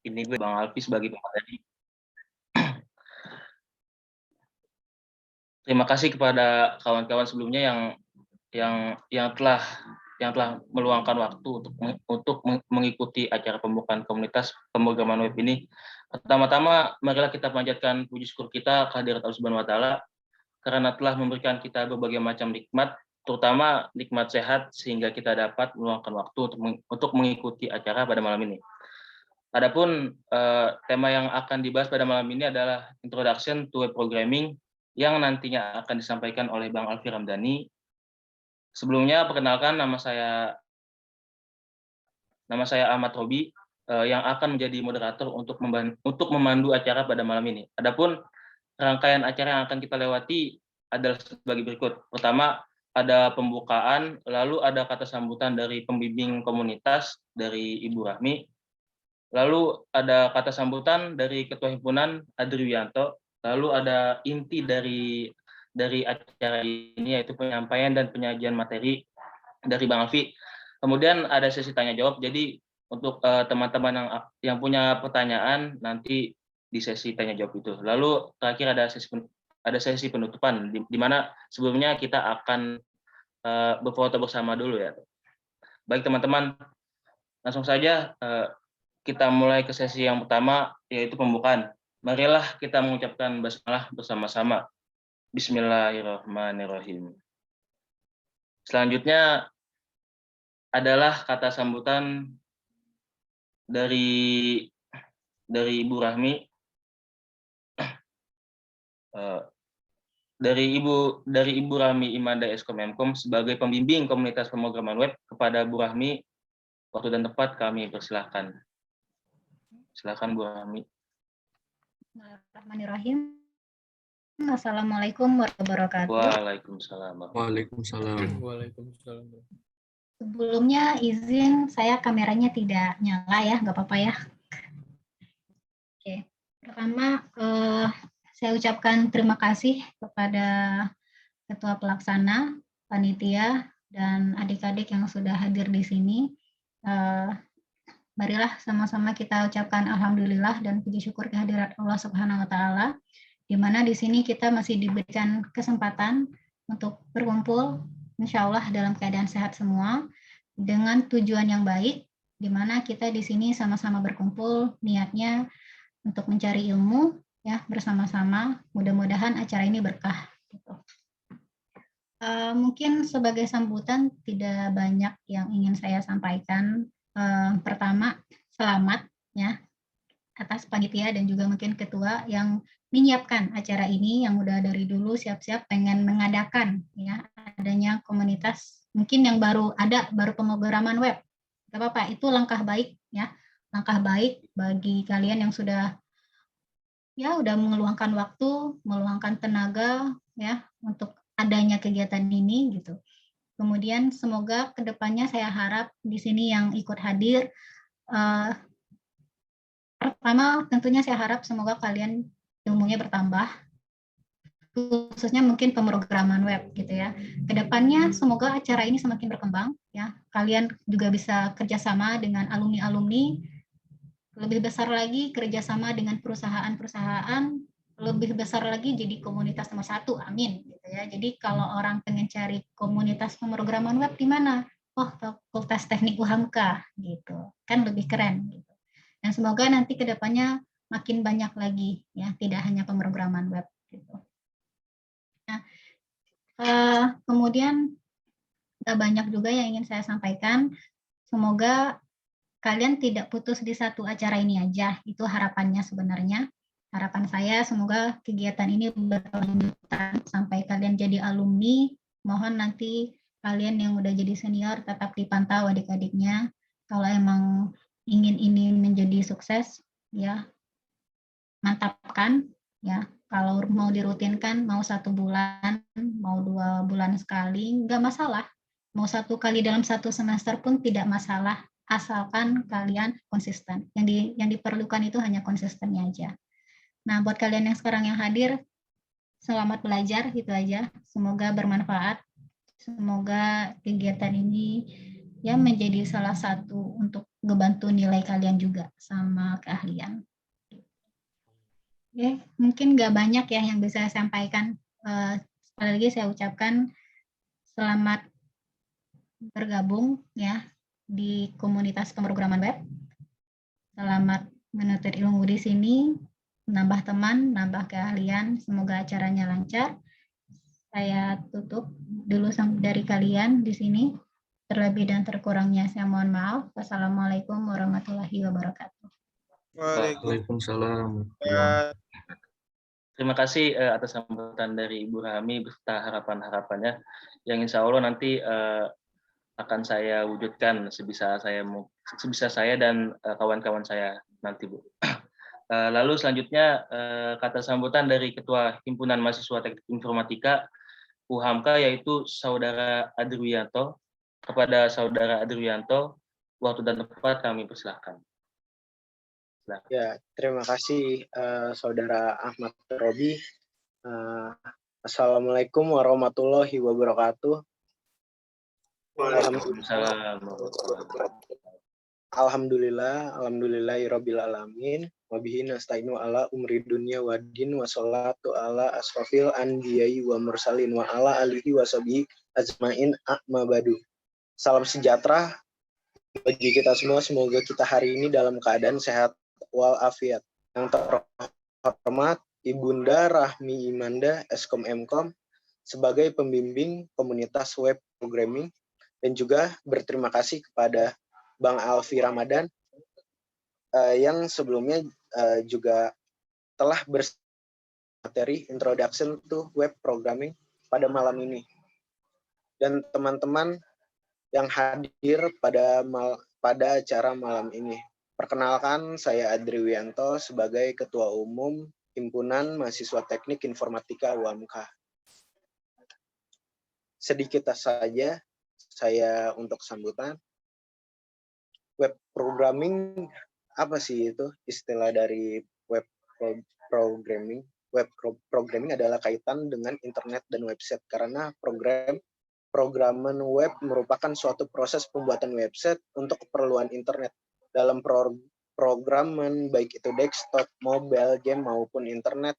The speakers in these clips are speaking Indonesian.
Ini gue Bang Alfi sebagai pemateri. Terima kasih kepada kawan-kawan sebelumnya yang telah meluangkan waktu untuk mengikuti acara pembukaan komunitas pemrograman web ini. Pertama-tama, marilah kita panjatkan puji syukur kita kehadirat Allah Subhanahu wa Ta'ala karena telah memberikan kita berbagai macam nikmat, terutama nikmat sehat sehingga kita dapat meluangkan waktu untuk mengikuti acara pada malam ini. Adapun tema yang akan dibahas pada malam ini adalah Introduction to Web Programming yang nantinya akan disampaikan oleh Bang Alfi Ramdhani. Sebelumnya perkenalkan nama saya Ahmad Robi yang akan menjadi moderator untuk memandu acara pada malam ini. Adapun rangkaian acara yang akan kita lewati adalah sebagai berikut. Pertama, ada pembukaan, lalu ada kata sambutan dari pembimbing komunitas dari Ibu Rahmi. Lalu ada kata sambutan dari Ketua Himpunan Adri Wianto. Lalu ada inti dari acara ini yaitu penyampaian dan penyajian materi dari Bang Alfi. Kemudian ada sesi tanya jawab. Jadi untuk teman-teman yang punya pertanyaan nanti di sesi tanya jawab itu. Lalu terakhir ada sesi penutupan di mana sebelumnya kita akan berfoto bersama dulu ya. Baik teman-teman, langsung saja kita mulai ke sesi yang pertama, yaitu pembukaan. Marilah kita mengucapkan basmalah bersama-sama. Bismillahirrahmanirrahim. Selanjutnya adalah kata sambutan dari Ibu Rahmi, dari Ibu Rahmi Imanda Eskom sebagai pembimbing komunitas pemrograman web. Kepada Bu Rahmi, waktu dan tempat kami persilahkan. Silakan Bu Rahmi. Bismillahirrahmanirrahim. Assalamualaikum warahmatullahi wabarakatuh. Waalaikumsalam. Waalaikumsalam. Waalaikumsalam. Sebelumnya izin saya kameranya tidak nyala ya, nggak apa-apa ya. Oke. Pertama saya ucapkan terima kasih kepada Ketua Pelaksana, Panitia, dan adik-adik yang sudah hadir di sini. Marilah sama-sama kita ucapkan alhamdulillah dan puji syukur kehadirat Allah Subhanahu wa Ta'ala, di mana di sini kita masih diberikan kesempatan untuk berkumpul, insya Allah dalam keadaan sehat semua, dengan tujuan yang baik, di mana kita di sini sama-sama berkumpul, niatnya untuk mencari ilmu ya bersama-sama. Mudah-mudahan acara ini berkah. Gitu. Mungkin sebagai sambutan tidak banyak yang ingin saya sampaikan. Pertama, selamat ya atas panitia dan juga mungkin ketua yang menyiapkan acara ini, yang udah dari dulu siap-siap pengen mengadakan ya adanya komunitas mungkin yang baru pemrograman web. Gak apa-apa, itu langkah baik ya, langkah baik bagi kalian yang sudah udah meluangkan waktu, meluangkan tenaga ya untuk adanya kegiatan ini gitu. Kemudian semoga kedepannya saya harap di sini yang ikut hadir, pertama tentunya saya harap semoga kalian ilmunya bertambah, khususnya mungkin pemrograman web gitu ya. Kedepannya semoga acara ini semakin berkembang ya. Kalian juga bisa kerjasama dengan alumni-alumni, lebih besar lagi kerjasama dengan perusahaan-perusahaan, lebih besar lagi jadi komunitas nomor 1, amin gitu ya. Jadi kalau orang pengen cari komunitas pemrograman web di mana? Oh, Fakultas Teknik UHAMKA gitu, kan lebih keren gitu. Dan semoga nanti kedepannya makin banyak lagi ya, tidak hanya pemrograman web gitu. Nah, kemudian banyak juga yang ingin saya sampaikan. Semoga kalian tidak putus di satu acara ini aja, itu harapannya sebenarnya. Harapan saya semoga kegiatan ini berkelanjutan sampai kalian jadi alumni. Mohon nanti kalian yang udah jadi senior tetap dipantau adik-adiknya. Kalau emang ingin ini menjadi sukses, ya mantapkan. Ya, kalau mau dirutinkan, mau 1 bulan, mau 2 bulan sekali, nggak masalah. Mau 1 kali dalam 1 semester pun tidak masalah. Asalkan kalian konsisten. Yang diperlukan itu hanya konsistennya aja. Nah, buat kalian yang sekarang yang hadir, selamat belajar, gitu aja. Semoga bermanfaat. Semoga kegiatan ini ya menjadi salah satu untuk ngebantu nilai kalian juga sama keahlian. Oke, mungkin nggak banyak ya yang bisa saya sampaikan. Sekali lagi saya ucapkan selamat bergabung ya di komunitas pemrograman web. Selamat menuntut ilmu di sini, nambah teman, nambah keahlian. Semoga acaranya lancar. Saya tutup dulu dari kalian di sini. Terlebih dan terkurangnya saya mohon maaf. Wassalamualaikum warahmatullahi wabarakatuh. Waalaikumsalam. Terima kasih atas sambutan dari Ibu Rahmi beserta harapan-harapannya yang insya Allah nanti akan saya wujudkan sebisa saya dan kawan-kawan saya nanti, Bu. Lalu selanjutnya kata sambutan dari Ketua Himpunan Mahasiswa Teknik Informatika UHAMKA yaitu Saudara Adriwianto. Kepada Saudara Adriwianto, waktu dan tempat kami persilahkan. Ya, terima kasih Saudara Ahmad Robi. Assalamualaikum warahmatullahi wabarakatuh. Alhamdulillahirabbil alamin. Wabihi nasta'inu ala umri dunya waddin wa sholatu ala asrofil anbiya'i wa mursalin wa ala alihi wa sahbihi ajmain amma badu. Salam sejahtera bagi kita semua. Semoga kita hari ini dalam keadaan sehat walafiat. Yang terhormat Ibunda Rahmi Imanda Eskom Mkom sebagai pembimbing komunitas web programming, dan juga berterima kasih kepada Bang Alfi Ramadan yang sebelumnya juga telah materi Introduction to Web Programming pada malam ini, dan teman-teman yang hadir pada acara malam ini. Perkenalkan, saya Adriwianto sebagai Ketua Umum Himpunan Mahasiswa Teknik Informatika UHAMKA. Sedikit saja saya untuk sambutan. Web programming, apa sih itu istilah dari web programming? Web programming adalah kaitan dengan internet dan website, karena programan web merupakan suatu proses pembuatan website untuk keperluan internet. Dalam programan, baik itu desktop, mobile, game, maupun internet,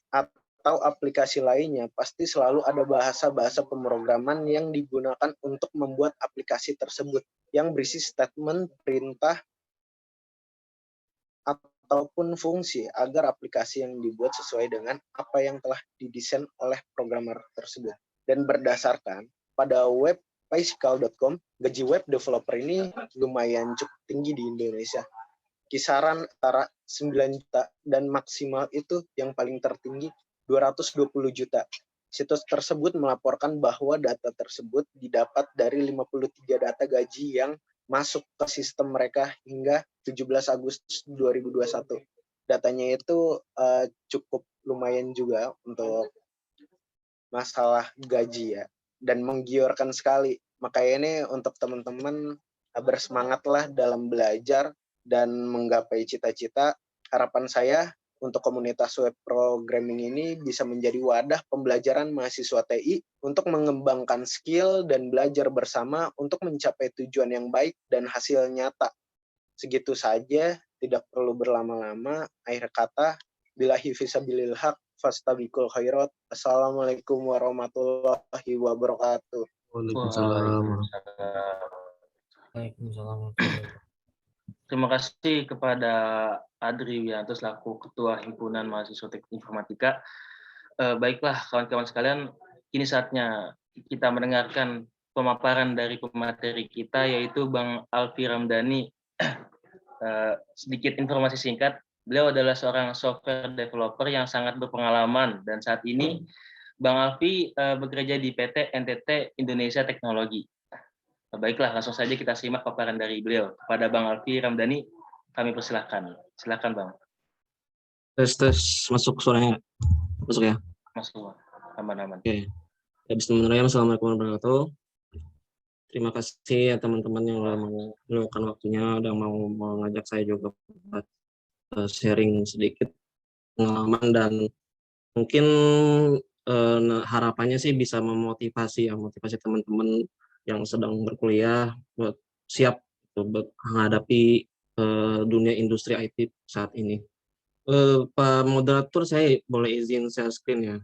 atau aplikasi lainnya, pasti selalu ada bahasa-bahasa pemrograman yang digunakan untuk membuat aplikasi tersebut, yang berisi statement, perintah, ataupun fungsi, agar aplikasi yang dibuat sesuai dengan apa yang telah didesain oleh programmer tersebut. Dan berdasarkan pada web Physical.com, gaji web developer ini lumayan cukup tinggi di Indonesia. Kisaran antara 9 juta dan maksimal itu yang paling tertinggi 220 juta. Situs tersebut melaporkan bahwa data tersebut didapat dari 53 data gaji yang masuk ke sistem mereka hingga 17 Agustus 2021. Datanya itu cukup lumayan juga untuk masalah gaji ya, dan menggiurkan sekali. Makanya ini untuk teman-teman bersemangatlah dalam belajar dan menggapai cita-cita. Harapan saya untuk komunitas web programming ini bisa menjadi wadah pembelajaran mahasiswa TI untuk mengembangkan skill dan belajar bersama untuk mencapai tujuan yang baik dan hasil nyata. Segitu saja, tidak perlu berlama-lama. Akhir kata, billahi fisabilil haq, fastabiqul khairat. Assalamualaikum warahmatullahi wabarakatuh. Waalaikumsalam. Terima kasih kepada Adriwianto selaku Ketua Himpunan Mahasiswa Teknik Informatika. Baiklah kawan-kawan sekalian, kini saatnya kita mendengarkan pemaparan dari pemateri kita, yaitu Bang Alfi Ramdhani. Sedikit informasi singkat, beliau adalah seorang software developer yang sangat berpengalaman, dan saat ini Bang Alfi bekerja di PT NTT Indonesia Teknologi. Baiklah, langsung saja kita simak paparan dari beliau. Kepada Bang Alfi Ramdhani, kami persilahkan. Silakan Bang. Tes, masuk suaranya. Masuk ya? Masuk, aman-aman. Oke. Ya, bismillahirrahmanirrahim. Assalamualaikum warahmatullahi wabarakatuh. Terima kasih ya teman-teman yang mau meluangkan waktunya dan mau mengajak saya juga buat sharing sedikit pengalaman, dan mungkin harapannya sih bisa memotivasi motivasi teman-teman yang sedang berkuliah buat siap gitu menghadapi dunia industri IT saat ini. Pak Moderator, saya boleh izin share screen ya?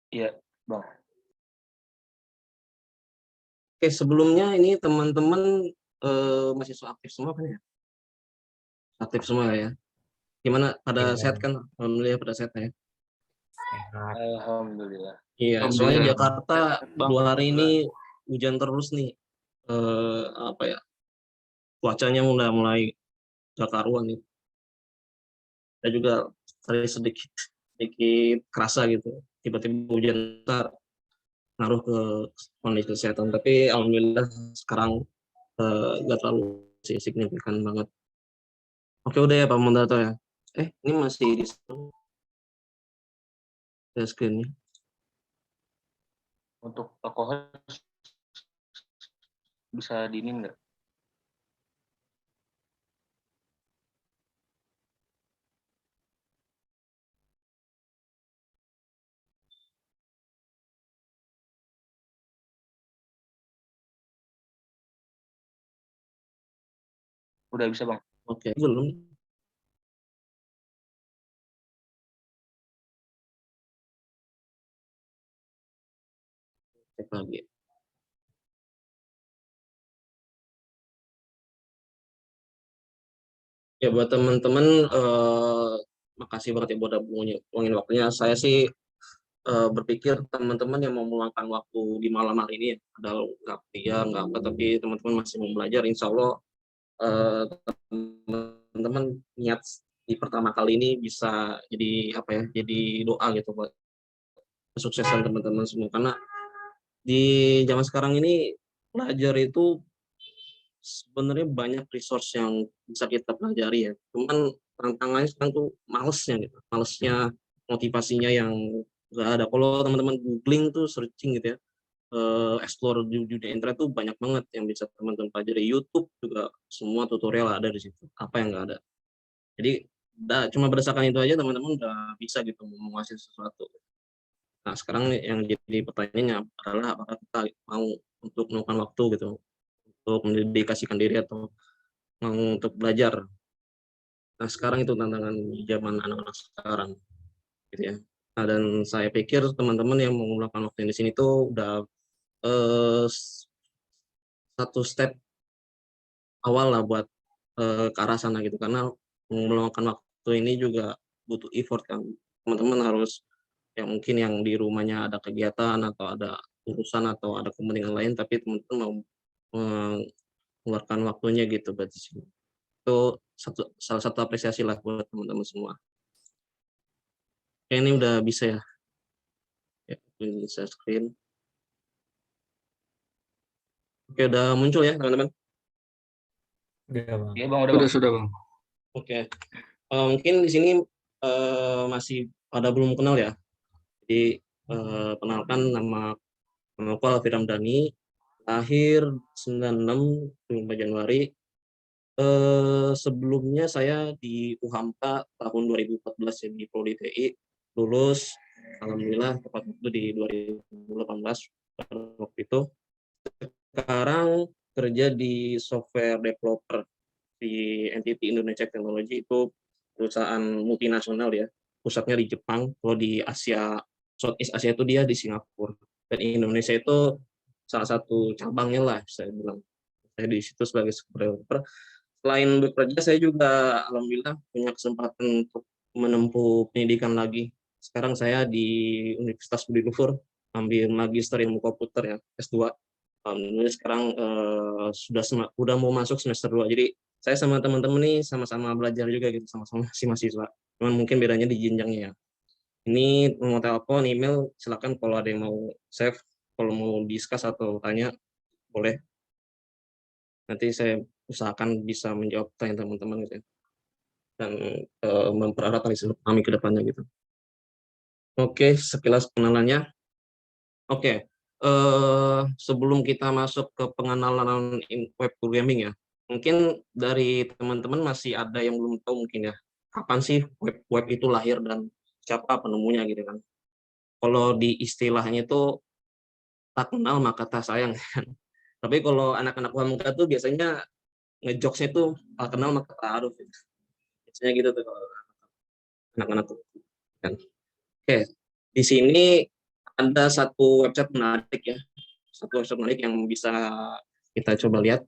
Iya, Bang. Oke, sebelumnya ini teman-teman mahasiswa aktif semua kan ya? Aktif semua ya? Gimana, pada Iya. sehat kan? Alhamdulillah pada sehat ya? Sehat. Alhamdulillah. Iya, soalnya Jakarta 2 hari ini hujan terus nih. Apa ya? Cuacanya udah mulai gak karuan nih. Saya juga tadi sedikit kerasa gitu. Tiba-tiba hujan besar ngaruh ke kondisi kesehatan. Tapi alhamdulillah sekarang gak terlalu signifikan banget. Oke, udah ya Pak Moderator ya. Ini masih di screen nih. Untuk alkohol bisa diinin nggak? Udah bisa, Bang. Oke, belum. Cek lagi. Ya buat teman-teman, makasih banget ya buat buangin waktunya. Saya sih berpikir teman-teman yang mau meluangkan waktu di malam hari ini, padahal nggak kuliah, nggak apa, tapi teman-teman masih mau belajar, insya Allah teman-teman niat di pertama kali ini bisa jadi apa ya, jadi doa gitu buat kesuksesan teman-teman semua. Karena di zaman sekarang ini belajar itu sebenarnya banyak resource yang bisa kita pelajari ya. Cuman tantangannya sekarang tuh malesnya gitu. Malesnya, motivasinya yang nggak ada. Kalau teman-teman googling tuh searching gitu ya, explore di dunia internet tuh banyak banget yang bisa teman-teman pelajari. YouTube juga semua tutorial ada di situ. Apa yang nggak ada? Jadi cuma berdasarkan itu aja teman-teman udah bisa gitu menguasai sesuatu. Nah sekarang yang jadi pertanyaannya adalah apakah kita mau untuk meluangkan waktu gitu, untuk mendedikasikan diri atau mau untuk belajar. Nah sekarang itu tantangan zaman anak-anak sekarang gitu ya. Nah dan saya pikir teman-teman yang mau meluangkan waktu di sini tuh udah satu step awal lah buat ke arah sana gitu, karena meluangkan waktu ini juga butuh effort kan. Teman-teman harus yang mungkin yang di rumahnya ada kegiatan atau ada urusan atau ada kepentingan lain, tapi teman-teman mau mengeluarkan waktunya gitu buat di sini. Itu salah satu apresiasi lah buat teman-teman semua. Ini udah bisa ya? Ya, bisa screen. Oke, udah muncul ya teman-teman? Udah, Bang. Iya, Bang, udah, Bang. Sudah, Bang. Oke. Mungkin di sini masih pada belum kenal ya. Jadi kenalkan, nama aku Alfi Ramdhani, lahir 96 25 Januari. Sebelumnya saya di UHAMKA tahun 2014 ya, di Prodi TI, lulus alhamdulillah tepat waktu di 2018 waktu itu. Sekarang kerja di software developer di NTT Indonesia Technology, itu perusahaan multinasional ya, pusatnya di Jepang. Kalau di Asia, Southeast Asia itu dia di Singapura, dan Indonesia itu salah satu cabangnya lah saya bilang. Saya di situ sebagai developer. Selain bekerja, saya juga alhamdulillah punya kesempatan untuk menempuh pendidikan lagi. Sekarang saya di Universitas Budi Luhur ambil magister ilmu komputer ya, S2. Alhamdulillah sekarang sudah mau masuk semester 2. Jadi saya sama teman-teman nih sama-sama belajar juga gitu, sama-sama masih mahasiswa. Cuman mungkin bedanya di jenjangnya ya. Ini mau telepon, email, silakan kalau ada yang mau save, kalau mau discuss atau tanya boleh. Nanti saya usahakan bisa menjawab tanya teman-teman gitu ya. Dan mempererat kami ke depannya gitu. Oke, sekilas pengenalannya. Oke, sebelum kita masuk ke pengenalan web programming ya, mungkin dari teman-teman masih ada yang belum tahu mungkin ya, kapan sih web itu lahir dan siapa penemunya gitu kan. Kalau di istilahnya itu tak kenal maka tak sayang kan. Tapi kalau anak-anak muda tuh biasanya ngejokesnya tuh kenal maka taruh. Biasanya gitu tuh kalau anak-anak tuh. Kan. Oke, di sini ada satu website menarik ya, satu website menarik yang bisa kita coba lihat.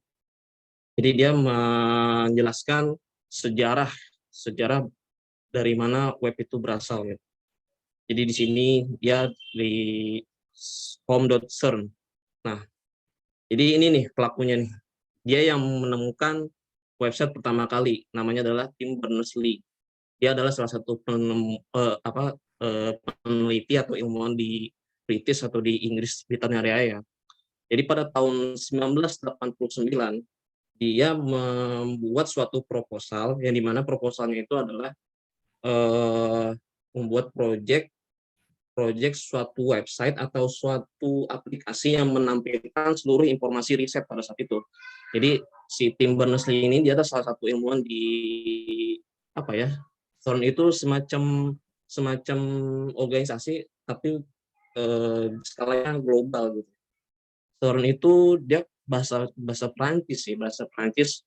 Jadi dia menjelaskan sejarah dari mana web itu berasal ya. Jadi di sini dia di home.cern. Nah, jadi ini nih pelakunya nih. Dia yang menemukan website pertama kali, namanya adalah Tim Berners-Lee. Dia adalah salah satu peneliti atau ilmuwan di British atau di Inggris Britania Raya ya. Jadi pada tahun 1989 dia membuat suatu proposal yang dimana proposalnya itu adalah membuat proyek suatu website atau suatu aplikasi yang menampilkan seluruh informasi riset pada saat itu. Jadi si Tim Berners-Lee ini dia adalah salah satu ilmuwan di apa ya? CERN itu semacam organisasi tapi skalanya global gitu. CERN itu dia bahasa Prancis sih, bahasa Prancis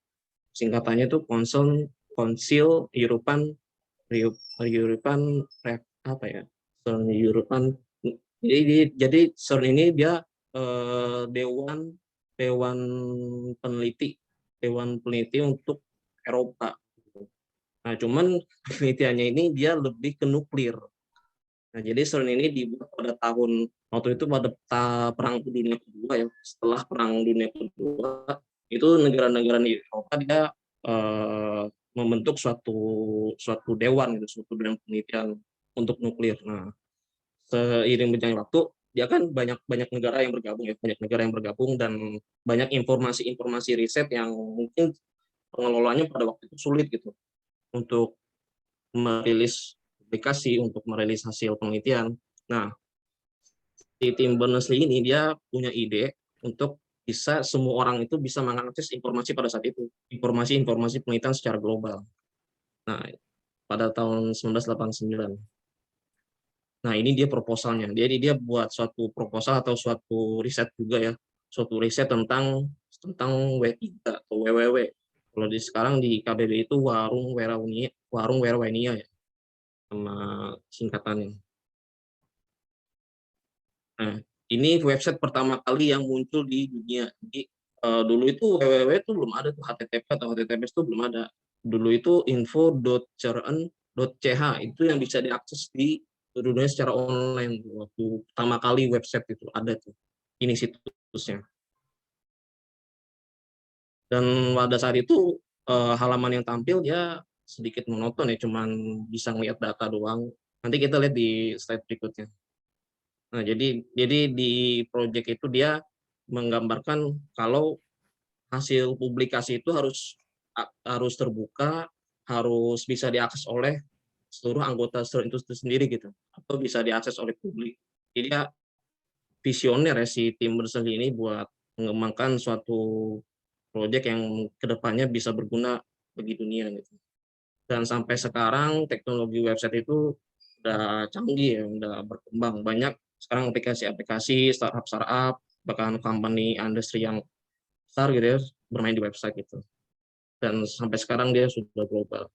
singkatannya itu Council European apa ya? CERN European. Jadi CERN ini dia dewan peneliti untuk Eropa. Nah, cuman penelitiannya ini dia lebih ke nuklir. Nah, jadi CERN ini dibuat pada tahun waktu itu pada Perang Dunia Kedua ya. Setelah Perang Dunia Kedua itu negara-negara di Eropa dia membentuk suatu dewan gitu, suatu dewan penelitian untuk nuklir. Nah, seiring berjalannya waktu dia kan banyak negara yang bergabung ya, banyak negara yang bergabung dan banyak informasi riset yang mungkin pengelolanya pada waktu itu sulit gitu untuk merilis publikasi, untuk merilis hasil penelitian. Nah, di Tim Berners-Lee ini dia punya ide untuk bisa semua orang itu bisa mengakses informasi pada saat itu, informasi penelitian secara global. Nah, pada tahun 1989. Nah, ini dia proposalnya. Jadi dia buat suatu proposal atau suatu riset juga ya, suatu riset tentang W3 atau WWW. Kalau di sekarang di KBB itu Warung Werwania ya, sama singkatannya. Nah, ini website pertama kali yang muncul di dunia. Jadi dulu itu www itu belum ada tuh, HTTP atau HTTPS itu belum ada. Dulu itu info.cern.ch itu yang bisa diakses di dunia secara online. Waktu pertama kali website itu ada tuh, ini situsnya. Dan pada saat itu halaman yang tampil dia sedikit monoton ya, cuman bisa ngeliat data doang. Nanti kita lihat di slide berikutnya. Nah, jadi di proyek itu dia menggambarkan kalau hasil publikasi itu harus terbuka, harus bisa diakses oleh seluruh anggota CERN itu sendiri gitu, atau bisa diakses oleh publik. Jadi dia visioner ya si Tim Berners-Lee ini buat mengembangkan suatu proyek yang kedepannya bisa berguna bagi dunia gitu. Dan sampai sekarang teknologi website itu udah canggih ya, udah berkembang banyak sekarang aplikasi-aplikasi startup, bahkan company industri yang besar gitu ya bermain di website gitu. Dan sampai sekarang dia sudah global.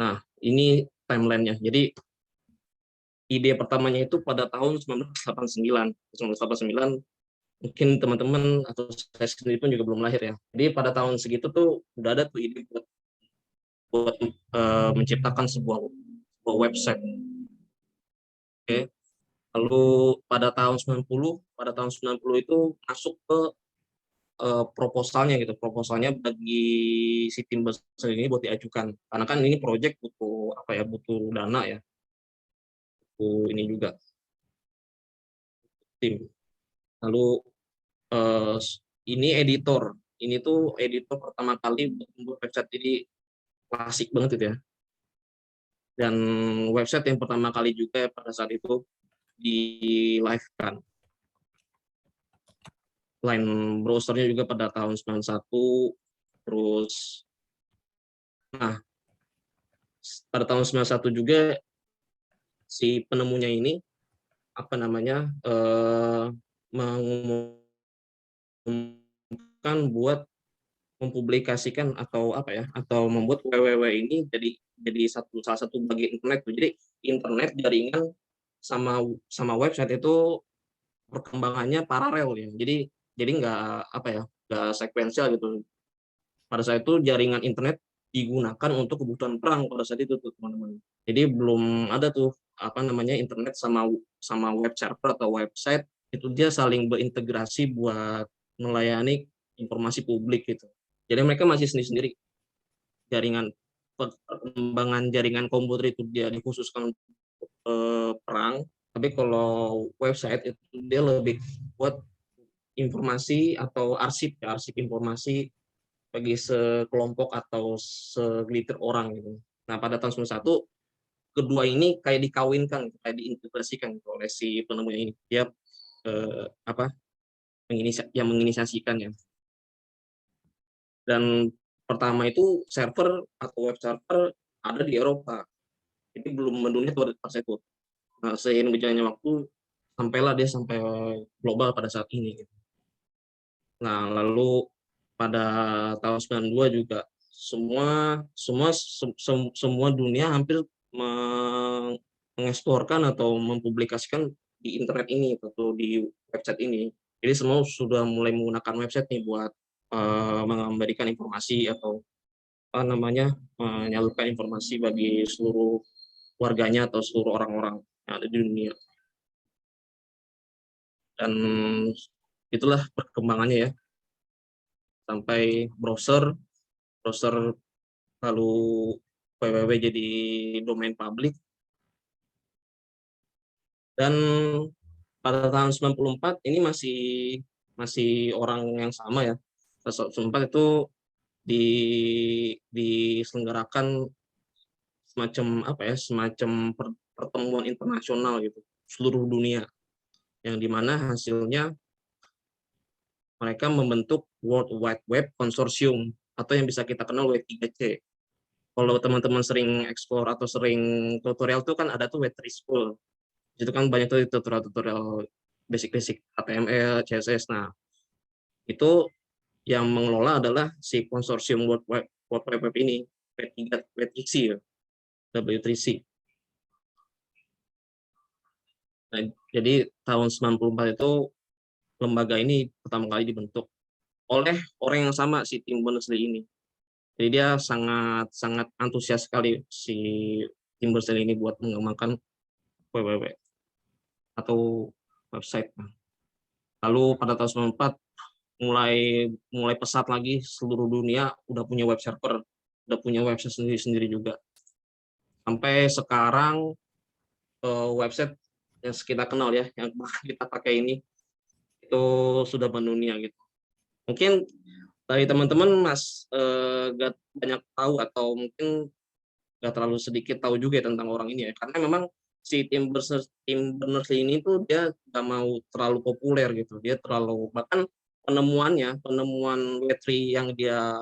Nah, ini timelinenya. Jadi ide pertamanya itu pada tahun 1989. 1989 mungkin teman-teman atau saya sendiri pun juga belum lahir ya. Jadi pada tahun segitu tuh udah ada tuh ide buat menciptakan sebuah website. Oke. Lalu pada tahun 90 itu masuk ke proposalnya gitu. Proposalnya bagi si tim besar ini buat diajukan. Karena kan ini proyek butuh apa ya? Butuh dana ya. Butuh ini juga tim. Lalu ini editor. Ini tuh editor pertama kali membuat website ini klasik banget gitu ya. Dan website yang pertama kali juga pada saat itu di live-kan. Line browsernya juga pada tahun 91, terus nah pada tahun 91 juga si penemunya ini apa namanya mengumumkan digunakan buat mempublikasikan atau apa ya, atau membuat www ini jadi salah satu bagian internet tuh. Jadi internet, jaringan sama website itu perkembangannya paralel ya. Jadi nggak apa ya, nggak sekuensial gitu. Pada saat itu jaringan internet digunakan untuk kebutuhan perang pada saat itu tuh teman-teman. Jadi belum ada tuh apa namanya internet sama web server atau website itu dia saling berintegrasi buat melayani informasi publik gitu. Jadi mereka masih sendiri-sendiri. Jaringan perkembangan jaringan komputer itu dia dikhususkan untuk perang, tapi kalau website itu dia lebih buat informasi atau arsip ya, arsip informasi bagi sekelompok atau segelintir orang gitu. Nah, pada tahun 91 kedua ini kayak dikawinkan, kayak diintegrasikan gitu oleh si penemu ini. Dia apa yang menginisiasikan ya. Dan pertama itu server atau web server ada di Eropa. Jadi belum mendunia pada saat itu. Nah, seiring berjalannya waktu sampailah dia sampai global pada saat ini. Gitu. Nah, lalu pada tahun 92 juga semua dunia hampir mengeksplorkan atau mempublikasikan di internet ini atau di website ini. Jadi semua sudah mulai menggunakan website nih buat memberikan informasi atau apa namanya menyalurkan informasi bagi seluruh warganya atau seluruh orang-orang yang ada di dunia. Dan itulah perkembangannya ya. Sampai browser lalu www jadi domain publik. Dan pada tahun 94 ini masih orang yang sama ya. Tahun 94 itu diselenggarakan semacam pertemuan internasional gitu seluruh dunia yang dimana hasilnya mereka membentuk World Wide Web Consortium atau yang bisa kita kenal W3C. Kalau teman-teman sering explore atau sering tutorial tuh kan ada tuh W3 School. Itu kan banyak tuh tutorial basic HTML, CSS. Nah, itu yang mengelola adalah si konsorsium World Wide Web ini, W3C ya. W3C. Nah, jadi tahun 94 itu lembaga ini pertama kali dibentuk oleh orang yang sama, si Tim Berners-Lee ini. Jadi dia sangat antusias sekali si Tim Berners-Lee ini buat mengembangkan www atau website. Lalu pada tahun 94 mulai pesat lagi seluruh dunia udah punya web server, udah punya website sendiri juga. Sampai sekarang website yang kita kenal ya, yang kita pakai ini itu sudah mendunia gitu. Mungkin dari teman-teman gak banyak tahu atau mungkin gak terlalu sedikit tahu juga tentang orang ini ya, karena memang si Tim Berners-Lee ini tuh dia gak mau terlalu populer gitu, dia terlalu bahkan penemuan W3 yang dia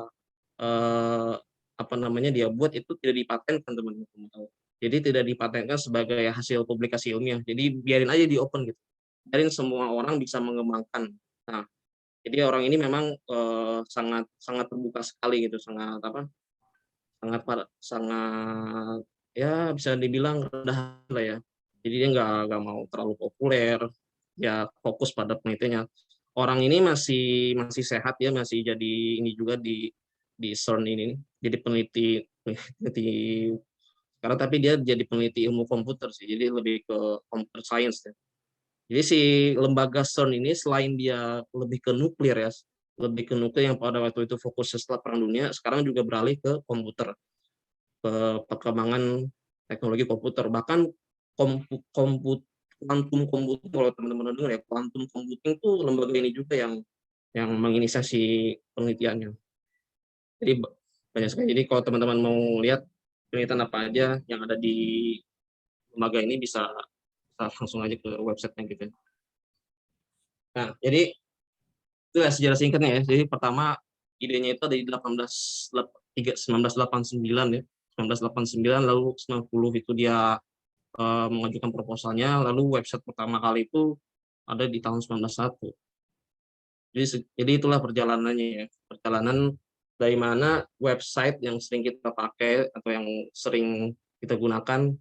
dia buat itu tidak dipatenkan teman-teman tahu. Jadi tidak dipatenkan sebagai hasil publikasi ilmiah. Jadi biarin aja di open gitu. Biarin semua orang bisa mengembangkan. Nah, jadi orang ini memang sangat terbuka sekali gitu, sangat ya bisa dibilang rendah lah ya. Jadi dia nggak mau terlalu populer, ya fokus pada penelitiannya. Orang ini masih sehat ya, masih jadi ini juga di CERN ini, jadi peneliti sekarang, tapi dia jadi peneliti ilmu komputer sih, jadi lebih ke computer science ya. Jadi si lembaga CERN ini selain dia lebih ke nuklir ya, lebih ke nuklir yang pada waktu itu fokus setelah Perang Dunia, sekarang juga beralih ke komputer, ke perkembangan teknologi komputer, bahkan quantum computing, kalau teman-teman dengar ya, quantum computing itu lembaga ini juga yang menginisiasi penelitiannya. Jadi banyak sekali. Jadi kalau teman-teman mau lihat penelitian apa aja yang ada di lembaga ini bisa langsung aja ke websitenya gitu. Nah, jadi itu ya sejarah singkatnya ya. Jadi pertama idenya itu ada di 1989 ya. 1989 lalu 90 itu dia mengajukan proposalnya, lalu website pertama kali itu ada di tahun 1991. Jadi itulah perjalanannya ya. Perjalanan dari mana website yang sering kita pakai atau yang sering kita gunakan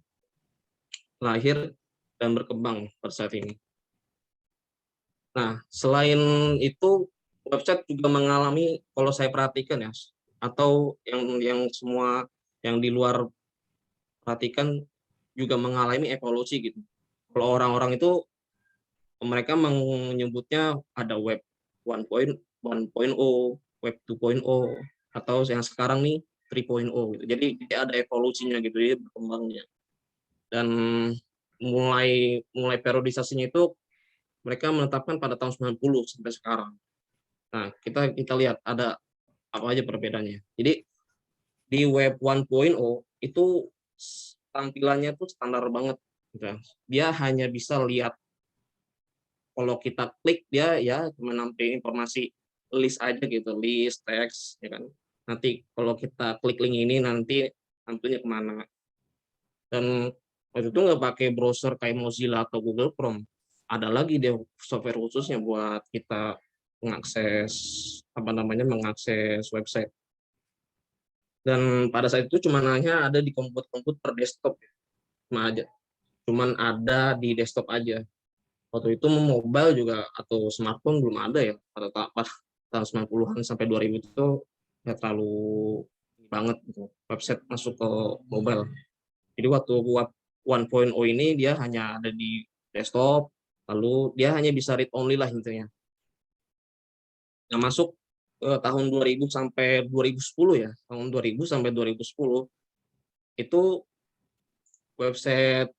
lahir dan berkembang pada saat ini. Nah, selain itu website juga mengalami, kalau saya perhatikan ya, atau yang semua yang di luar perhatikan juga mengalami evolusi gitu. Kalau orang-orang itu mereka menyebutnya ada web 1.0, web 2.0, atau yang sekarang nih 3.0 gitu. Jadi ada evolusinya gitu ya, berkembangnya. Dan mulai periodisasinya itu mereka menetapkan pada tahun 90 sampai sekarang. Nah, kita lihat ada apa aja perbedaannya. Jadi di web 1.0 itu tampilannya tuh standar banget gitu. Dia hanya bisa lihat, kalau kita klik dia ya cuma nampilin informasi list aja gitu, list teks ya kan. Nanti kalau kita klik link ini nanti nampilnya kemana. Dan waktu itu nggak pakai browser kayak Mozilla atau Google Chrome. Ada lagi dia software khususnya buat kita mengakses website. Dan pada saat itu cuma hanya ada di komputer desktop, cuman ada di desktop aja. Waktu itu mobile juga atau smartphone belum ada ya, pada tahun 90-an sampai 2000 itu ya terlalu banget gitu website masuk ke mobile. Jadi waktu buat 1.0 ini dia hanya ada di desktop, lalu dia hanya bisa read only lah intinya. Yang masuk tahun 2000 sampai 2010 ya, tahun 2000 sampai 2010 itu website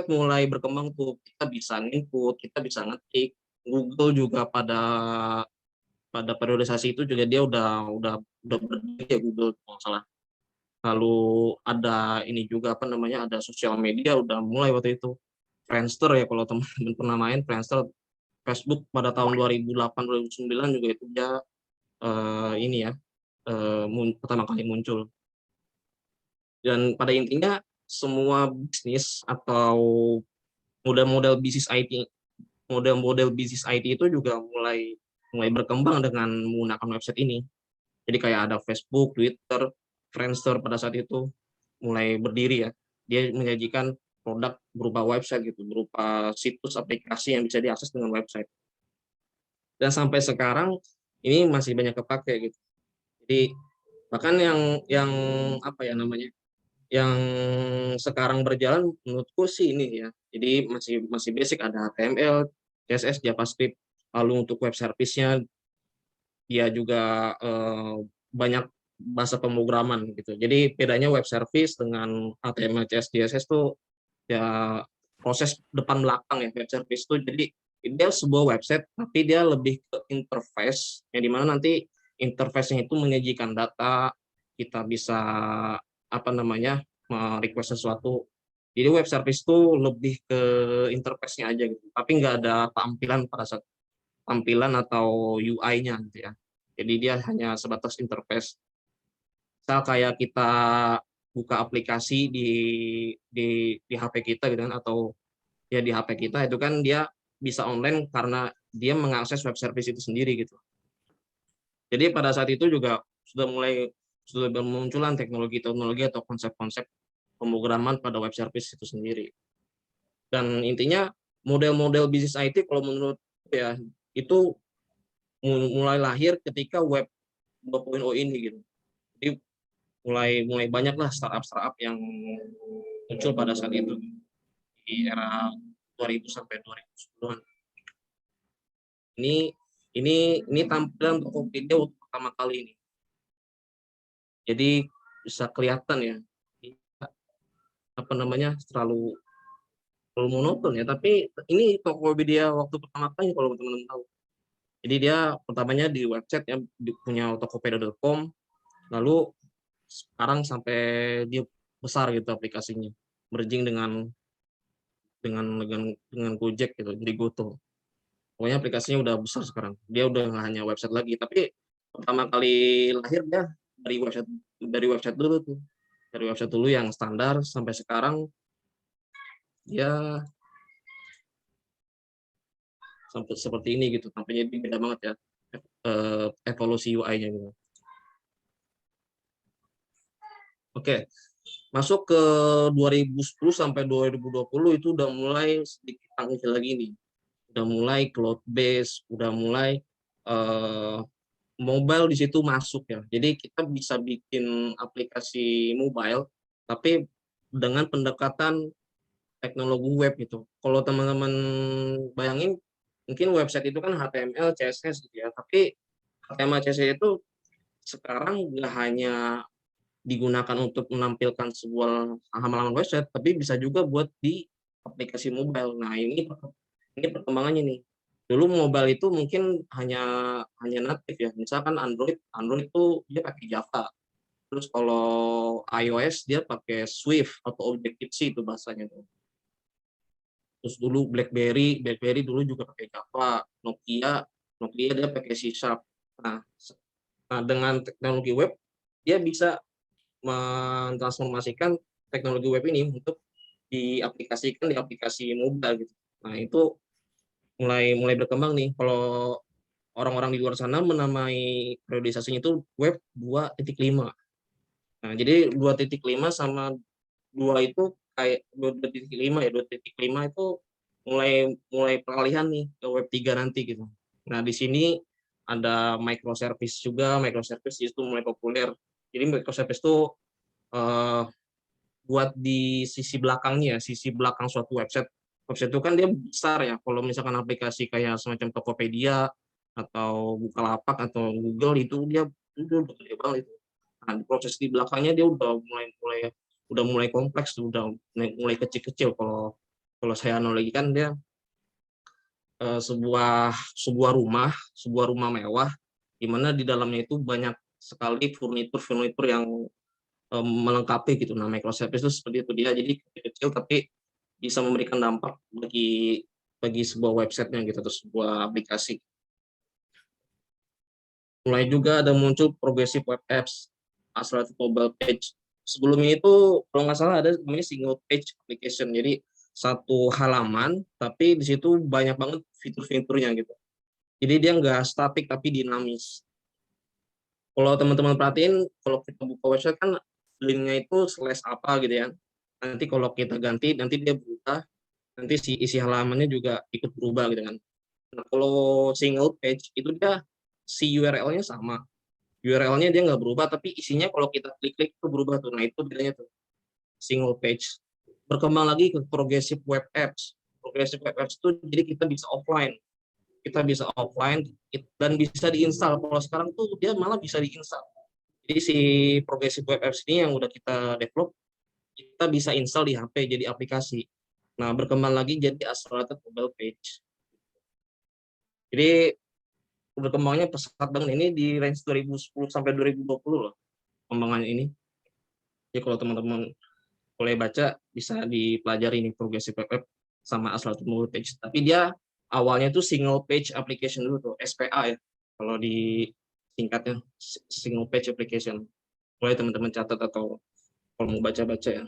mulai berkembang tuh, kita bisa input, kita bisa ngetik. Google juga pada periodisasi itu juga dia udah berdiri ya Google kalau salah. Lalu ada ini juga ada sosial media udah mulai waktu itu. Friendster ya, kalau teman-teman pernah main Friendster. Facebook pada tahun 2008 2009 juga itu dia pertama kali muncul. Dan pada intinya semua bisnis atau model-model bisnis IT itu juga mulai berkembang dengan menggunakan website ini. Jadi kayak ada Facebook, Twitter, Friendster pada saat itu mulai berdiri ya. Dia menyajikan produk berupa website gitu, berupa situs aplikasi yang bisa diakses dengan website. Dan sampai sekarang ini masih banyak kepakai gitu. Jadi bahkan yang yang sekarang berjalan menurutku sih ini ya. Jadi masih basic, ada HTML, CSS, JavaScript. Lalu untuk web service-nya dia juga banyak bahasa pemrograman gitu. Jadi bedanya web service dengan HTML, CSS, JavaScript itu ya proses depan belakang ya web service itu. Jadi dia sebuah website tapi dia lebih ke interface, yang dimana nanti interface-nya itu menyajikan data, kita bisa request sesuatu. Jadi web service itu lebih ke interface-nya aja gitu, tapi nggak ada tampilan atau UI-nya gitu ya. Jadi dia hanya sebatas interface. Misal kayak kita buka aplikasi di HP kita gitu kan, atau ya di HP kita itu kan dia bisa online karena dia mengakses web service itu sendiri gitu. Jadi pada saat itu juga sudah bermunculan teknologi atau konsep-konsep pemrograman pada web service itu sendiri. Dan intinya model-model bisnis IT kalau menurut ya itu mulai lahir ketika web 2.0 ini gitu. Jadi mulai banyaklah startup yang muncul pada saat itu di era 2000 sampai 2010-an. Ini tampilan Tokopedia waktu pertama kali ini. Jadi bisa kelihatan ya terlalu monoton ya, tapi ini Tokopedia waktu pertama kali kalau teman-teman tahu. Jadi dia pertamanya di website ya, punya tokopedia.com, lalu sekarang sampai dia besar gitu aplikasinya, merging dengan Gojek gitu, jadi Goto. Pokoknya aplikasinya udah besar sekarang. Dia udah nggak hanya website lagi, tapi pertama kali lahir dia dari website dulu tuh. Dari website dulu yang standar sampai sekarang dia seperti ini gitu. Tampaknya beda banget ya evolusi UI-nya gitu. Oke, masuk ke 2010 sampai 2020 itu udah mulai sedikit tangkil lagi nih. Udah mulai cloud base, udah mulai mobile di situ masuk ya. Jadi kita bisa bikin aplikasi mobile, tapi dengan pendekatan teknologi web gitu. Kalau teman-teman bayangin, mungkin website itu kan HTML, CSS gitu ya. Tapi HTML, CSS itu sekarang nggak hanya digunakan untuk menampilkan sebuah halaman website, tapi bisa juga buat di aplikasi mobile. Nah, ini perkembangannya nih. Dulu mobile itu mungkin hanya natif ya. Misalkan Android itu dia pakai Java. Terus kalau iOS dia pakai Swift atau Objective-C itu bahasanya tuh. Terus dulu BlackBerry dulu juga pakai Java. Nokia dia pakai C#. Nah, dengan teknologi web dia bisa mentransformasikan teknologi web ini untuk diaplikasikan di aplikasi mobile gitu. Nah, itu mulai berkembang nih. Kalau orang-orang di luar sana menamai periodisasinya itu web 2.5. Nah, jadi 2.5 sama 2 itu kayak 2.5 ya, 2.5 itu mulai peralihan nih ke web 3 nanti gitu. Nah, di sini ada microservice juga, microservice itu mulai populer. Jadi microservice itu buat di sisi belakangnya, sisi belakang suatu website. Website itu kan dia besar ya. Kalau misalkan aplikasi kayak semacam Tokopedia atau Bukalapak atau Google itu dia udah gede banget itu. Nah, proses di belakangnya dia udah mulai kompleks, udah mulai kecil-kecil. Kalau saya analogikan dia sebuah rumah mewah di mana di dalamnya itu banyak sekali furnitur yang melengkapi gitu. Nah, microservice itu seperti itu, dia jadi kecil tapi bisa memberikan dampak bagi sebuah websitenya gitu atau sebuah aplikasi. Mulai juga ada muncul progressive web apps, accelerated mobile page. Sebelum itu kalau nggak salah ada namanya single page application. Jadi satu halaman tapi di situ banyak banget fitur-fiturnya gitu. Jadi dia nggak statik tapi dinamis. Kalau teman-teman perhatiin, kalau kita buka website kan linknya itu slash apa gitu ya. Nanti kalau kita ganti, nanti dia berubah, nanti si isi halamannya juga ikut berubah gitu kan. Nah, kalau single page itu dia si URL-nya sama. URL-nya dia nggak berubah, tapi isinya kalau kita klik-klik itu berubah tuh. Nah, itu bedanya tuh. Single page. Berkembang lagi ke progressive web apps. Progressive web apps itu jadi kita bisa offline dan bisa diinstal. Kalau sekarang tuh dia malah bisa diinstal. Jadi si progressive web apps ini yang udah kita develop, kita bisa install di HP jadi aplikasi. Nah, berkembang lagi jadi accelerated mobile page. Jadi berkembangnya pesat banget ini di range 2010 sampai 2020 loh pengembangannya ini. Jadi kalau teman-teman boleh baca bisa dipelajari ini progressive web app sama accelerated mobile page. Tapi dia awalnya tuh single page application dulu tuh, SPA ya. Kalau di singkatnya single page application. Boleh teman-teman catat atau kalau mau baca-baca ya.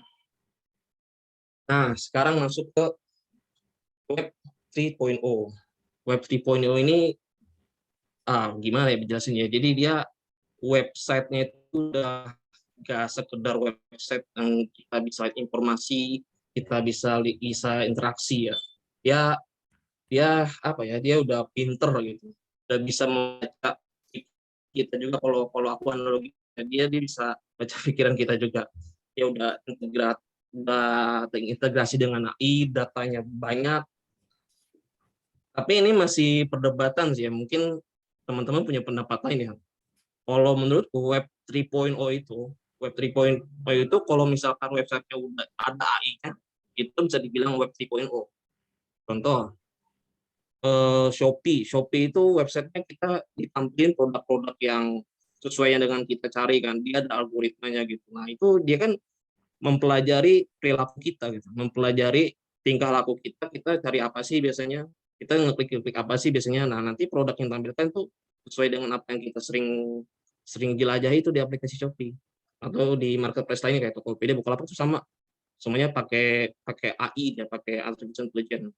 Nah, sekarang masuk ke Web 3.0. Web 3.0 ini gimana ya berjelasinnya? Jadi dia websitenya itu udah nggak sekedar website yang kita bisa lihat informasi, kita bisa interaksi ya. Dia apa ya? Dia udah pinter gitu. Udah bisa membaca kita juga kalau aku analogi dia bisa baca pikiran kita juga. Dia udah terintegrasi dengan AI, datanya banyak. Tapi ini masih perdebatan sih ya. Mungkin teman-teman punya pendapat lain ya. Kalau menurutku Web 3.0 itu kalau misalkan website-nya udah ada AI-nya, itu bisa dibilang Web 3.0. Contoh, Shopee itu websitenya kita ditampilin produk-produk yang sesuai dengan kita cari kan, dia ada algoritmanya gitu. Nah, itu dia kan mempelajari perilaku kita gitu, mempelajari tingkah laku kita cari apa sih biasanya, kita ngeklik apa sih biasanya. Nah, nanti produk yang tampilkan tuh sesuai dengan apa yang kita sering jelajahi itu di aplikasi Shopee atau di marketplace lainnya kayak Tokopedia, Bukalapak itu sama. Semuanya pakai AI ya, pakai artificial intelligence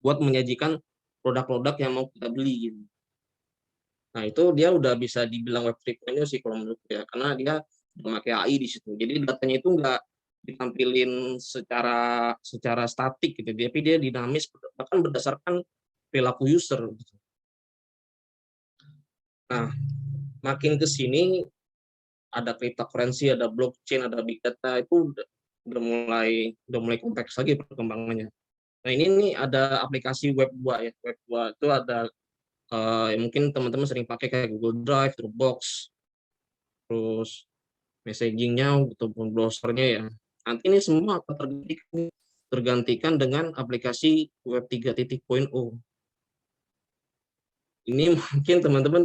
buat menyajikan produk-produk yang mau kita beli gitu. Nah, itu dia udah bisa dibilang web 3.0 sih kalau menurut ya, karena dia memakai AI di situ. Jadi datanya itu nggak ditampilin secara statik gitu, tapi dia dinamis bahkan berdasarkan perilaku user gitu. Nah, makin ke sini ada cryptocurrency, ada blockchain, ada big data, itu udah mulai kompleks lagi perkembangannya. Nah, ini nih ada aplikasi web 2 ya. Web 2 itu ada mungkin teman-teman sering pakai kayak Google Drive, Dropbox, terus messaging-nya ataupun browser-nya ya. Nanti ini semua akan tergantikan dengan aplikasi web 3.0. Ini mungkin teman-teman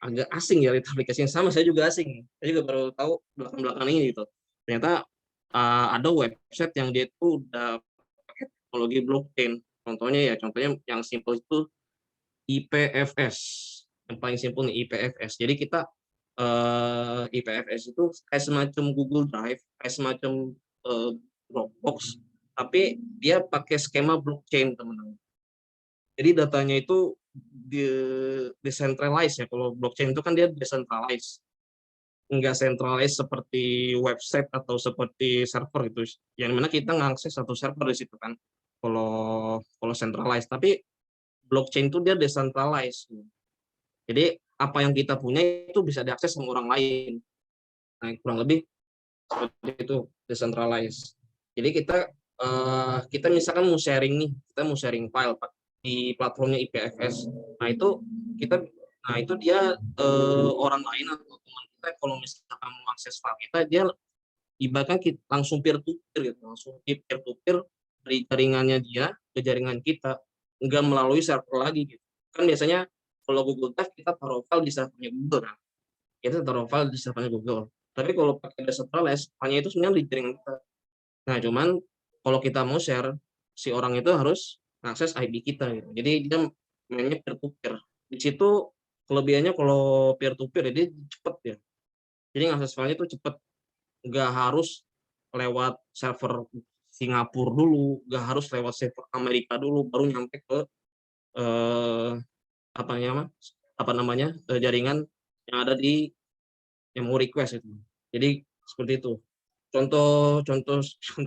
agak asing ya, aplikasi yang sama, saya juga asing. Saya juga baru tahu belakang-belakang ini gitu. Ternyata ada website yang dia itu udah pakai teknologi blockchain. Contohnya yang simple itu IPFS. Yang paling simpel nih IPFS. Jadi kita IPFS itu kayak semacam Google Drive, kayak semacam Dropbox, tapi dia pakai skema blockchain, teman-teman. Jadi datanya itu decentralized ya. Kalau blockchain itu kan dia decentralized, nggak centralized seperti website atau seperti server itu. Yang mana kita ngakses satu server di situ kan. Kalau centralized, tapi blockchain itu dia decentralized. Jadi apa yang kita punya itu bisa diakses sama orang lain. Nah, kurang lebih seperti itu decentralized. Jadi kita misalkan mau sharing nih, kita mau sharing file di platformnya IPFS. Nah itu dia orang lain atau teman kita kalau misalkan mau akses file kita, dia ibaratnya kita langsung peer to peer gitu, langsung peer to peer dari jaringannya dia ke jaringan kita, nggak melalui server lagi gitu. Kan biasanya kalau Google Drive kita taruh file di servernya Google kan, kita taruh file di servernya Google. Tapi kalau pakai decentralized, hanya itu sebenarnya di jaringan kita. Nah, cuman kalau kita mau share, si orang itu harus akses IP kita gitu. Jadi dia mainnya peer to peer. Di situ kelebihannya kalau peer to peer, dia cepet ya. Jadi ngakses filenya itu cepet, nggak harus lewat server Singapura dulu, nggak harus lewat server Amerika dulu, baru nyampe ke jaringan yang ada di yang mau request itu. Jadi seperti itu. Contoh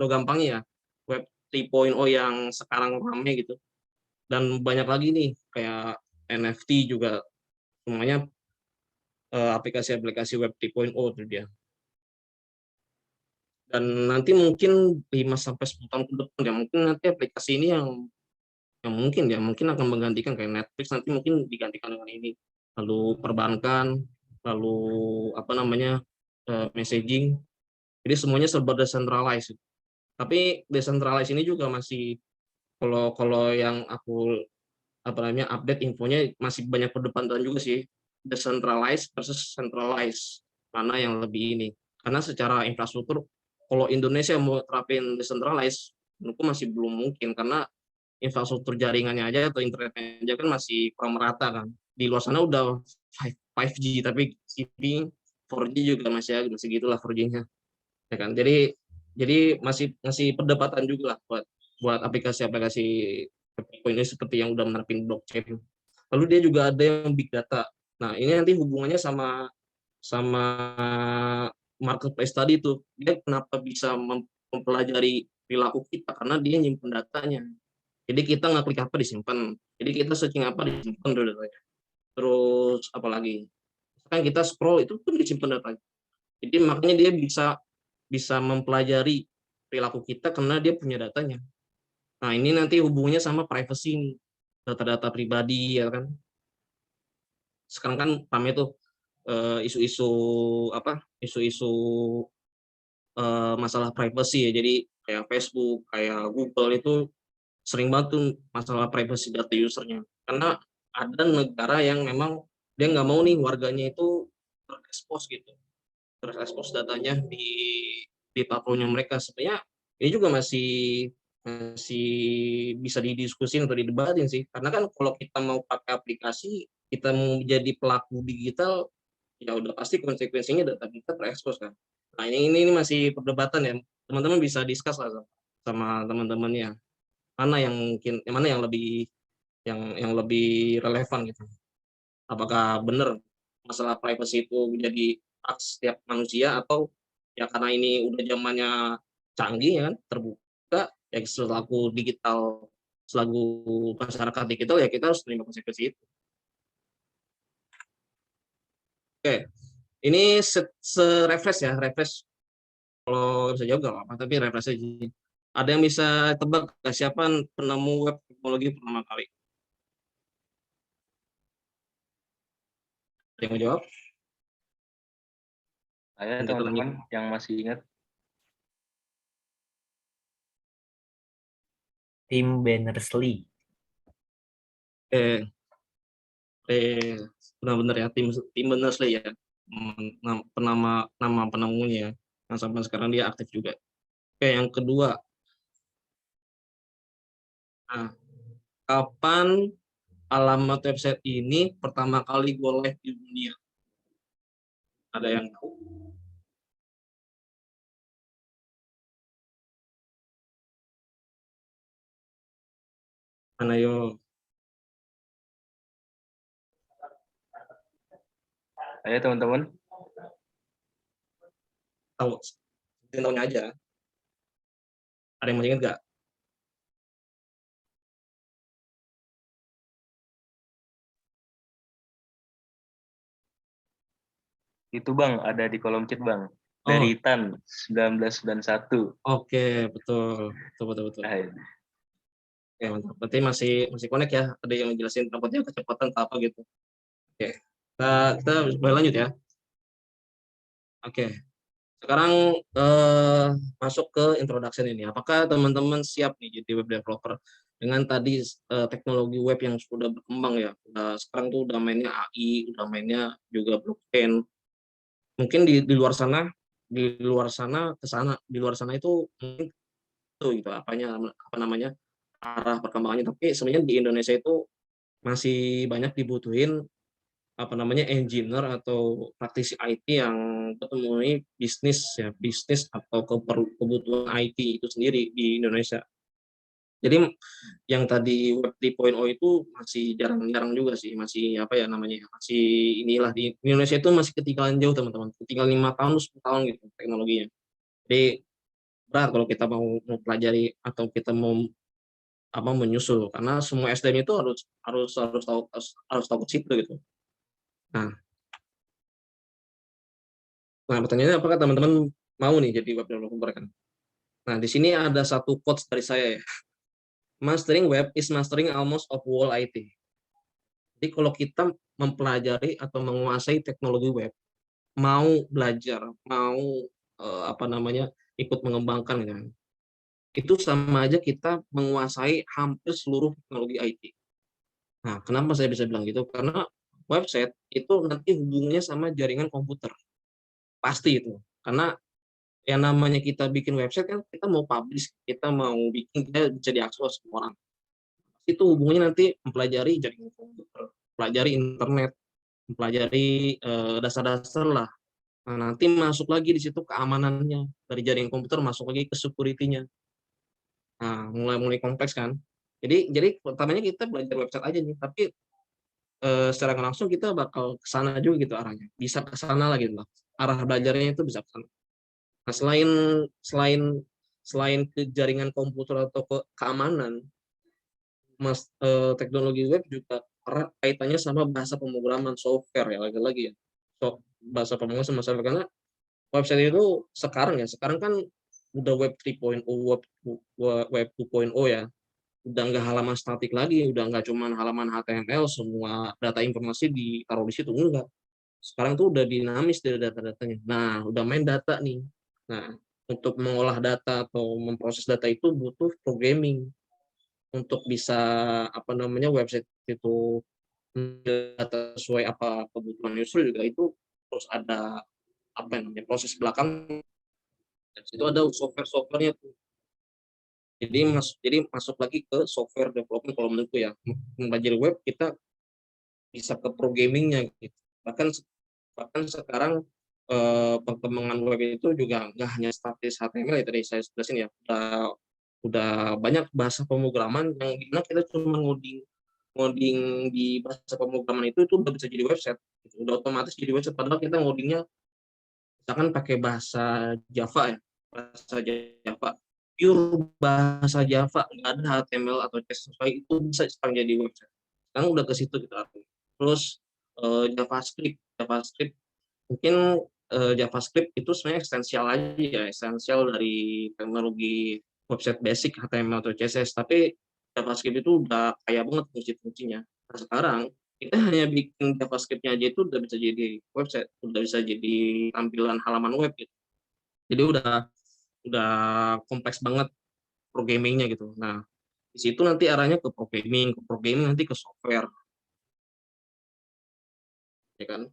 gampangnya ya, web 3.0 yang sekarang ramai gitu. Dan banyak lagi nih kayak NFT juga, semuanya aplikasi-aplikasi web 3.0 itu dia. Dan nanti mungkin 5-10 tahun ke depan ya, mungkin nanti aplikasi ini yang mungkin akan menggantikan kayak Netflix, nanti mungkin digantikan dengan ini. Lalu perbankan, lalu messaging. Jadi semuanya serba decentralized. Tapi decentralized ini juga masih, kalau yang aku update infonya, masih banyak perdebatan juga sih, decentralized versus centralized, mana yang lebih ini. Karena secara infrastruktur, kalau Indonesia mau terapin decentralized, menurutku masih belum mungkin, karena infrastruktur jaringannya aja atau internetnya aja kan masih kurang merata kan. Di luar sana udah 5G, tapi 4G juga masih gitulah 4G-nya. Ya kan? Jadi masih perdebatan juga lah buat aplikasi-aplikasi ini seperti yang udah menerapin blockchain. Lalu dia juga ada yang big data. Nah, ini nanti hubungannya sama marketplace tadi itu. Dia kenapa bisa mempelajari perilaku kita, karena dia nyimpen datanya. Jadi kita ngeklik apa disimpan. Jadi kita searching apa disimpan datanya. Terus apalagi? Kan kita scroll itu pun disimpan datanya. Jadi makanya dia bisa mempelajari perilaku kita karena dia punya datanya. Nah, ini nanti hubungannya sama privacy nih, data-data pribadi ya kan. Sekarang kan ramai tuh isu-isu masalah privacy ya. Jadi kayak Facebook, kayak Google itu sering banget tuh masalah privacy data usernya. Karena ada negara yang memang dia nggak mau nih warganya itu terekspos gitu, terekspos datanya di platformnya mereka. Sebenarnya ini juga masih bisa didiskusin atau didebatin sih, karena kan kalau kita mau pakai aplikasi, kita mau jadi pelaku digital, ya udah pasti konsekuensinya data kita terekspos kan. Nah, ini masih perdebatan ya, teman-teman bisa discuss lah sama teman-temannya, mana yang lebih yang lebih relevan gitu. Apakah benar masalah privacy itu menjadi hak setiap manusia, atau ya karena ini udah zamannya canggih ya kan, terbuka, ya selaku masyarakat digital ya kita harus terima konsekuensi itu. Oke, ini refresh ya, refresh. Kalau bisa jawab nggak apa-apa, tapi refresh aja. Ada yang bisa tebak nggak siapa penemu web teknologi pertama kali? Ada yang mau jawab? Saya Kita lanjut. teman-teman yang masih ingat. Tim Berners-Lee. Benar-benar ya, tim Berners-Lee ya, nama penemunya ya, yang sampai sekarang dia aktif juga. Oke, yang kedua, nah, kapan alamat website ini pertama kali go live di dunia? Ada yang tahu? Mana yo? Ayo teman-teman. Tahu? Tahunnya aja. Ada yang masih ingat nggak? Itu Bang, ada di kolom chat Bang. Dari Tan 1991. Oke, betul. Betul. Hai. Oke, mantap. Berarti masih connect ya. Ada yang jelasin tempatnya kecepatan apa gitu. Oke. Kita boleh lanjut ya. Oke. Sekarang masuk ke introduction ini. Apakah teman-teman siap nih jadi web developer? Dengan tadi teknologi web yang sudah berkembang ya. Sekarang tuh udah mainnya AI, udah mainnya juga blockchain. Mungkin di luar sana itu mungkin itu gitu apa namanya arah perkembangannya, tapi sebenarnya di Indonesia itu masih banyak dibutuhin apa namanya engineer atau praktisi IT yang memenuhi bisnis atau kebutuhan IT itu sendiri di Indonesia. Jadi yang tadi web 3.0 itu masih jarang-jarang juga sih, masih apa ya namanya, masih inilah di Indonesia itu masih ketinggalan jauh teman-teman, ketinggalan 5 tahun 10 tahun gitu teknologinya. Jadi berat kalau kita mau pelajari atau kita mau menyusul, karena semua SDM itu harus tahu ke situ gitu. Nah, pertanyaannya apakah teman-teman mau nih jadi web developer kan? Nah, di sini ada satu quotes dari saya ya. Mastering web is mastering almost of all IT. Jadi kalau kita mempelajari atau menguasai teknologi web, mau belajar, mau ikut mengembangkan gitu kan, itu sama aja kita menguasai hampir seluruh teknologi IT. Nah, kenapa saya bisa bilang gitu? Karena website itu nanti hubungannya sama jaringan komputer. Pasti itu. Karena yang namanya kita bikin website kan kita mau publish, kita mau bikin, kita bisa diakses semua orang. Itu hubungannya nanti mempelajari jaringan komputer, pelajari internet, mempelajari dasar-dasar lah. Nah, nanti masuk lagi di situ keamanannya, dari jaringan komputer masuk lagi ke security-nya. Nah, mulai kompleks kan. Jadi pertamanya kita belajar website aja nih, tapi secara langsung kita bakal ke sana juga gitu arahnya. Bisa ke sana lagi gitu. Arah belajarnya itu bisa ke sana. Nah, selain ke jaringan komputer atau ke keamanan, teknologi web juga erat kaitannya sama bahasa pemrograman software ya, lagi-lagi ya. Bahasa pemrograman sama software, karena website itu sekarang kan udah web 3.0, web 2.0 ya. Udah nggak halaman statik lagi, udah nggak cuma halaman HTML, semua data informasi ditaruh di situ, enggak. Sekarang tuh udah dinamis dari data-datanya. Nah, udah main data nih. Nah, untuk mengolah data atau memproses data itu butuh programming. Untuk bisa website itu data sesuai apa kebutuhan user juga itu terus ada proses belakang. Itu ada software-nya tuh. Jadi masuk lagi ke software development kalau menurutku ya. Mempelajari web kita bisa ke programmingnya gitu. Bahkan sekarang perkembangan web itu juga nggak hanya statis HTML ya, tadi saya jelasin ya, udah banyak bahasa pemrograman yang dimana kita cuma ngoding ngoding di bahasa pemrograman itu udah bisa jadi website, gitu. Udah otomatis jadi website. Padahal kita ngodingnya misalkan pakai bahasa Java ya, bahasa Java, pure bahasa Java, nggak ada HTML atau CSS, itu bisa sekarang jadi website. Sekarang udah ke situ kita. Terus JavaScript mungkin JavaScript itu sebenarnya esensial aja ya, esensial dari teknologi website basic HTML atau CSS, tapi JavaScript itu udah kaya banget fungsi-fungsinya. Nah, sekarang kita hanya bikin JavaScript-nya aja itu udah bisa jadi website, udah bisa jadi tampilan halaman web gitu. Jadi udah kompleks banget programming-nya gitu. Nah, di situ nanti arahnya ke programming nanti ke software, ya kan?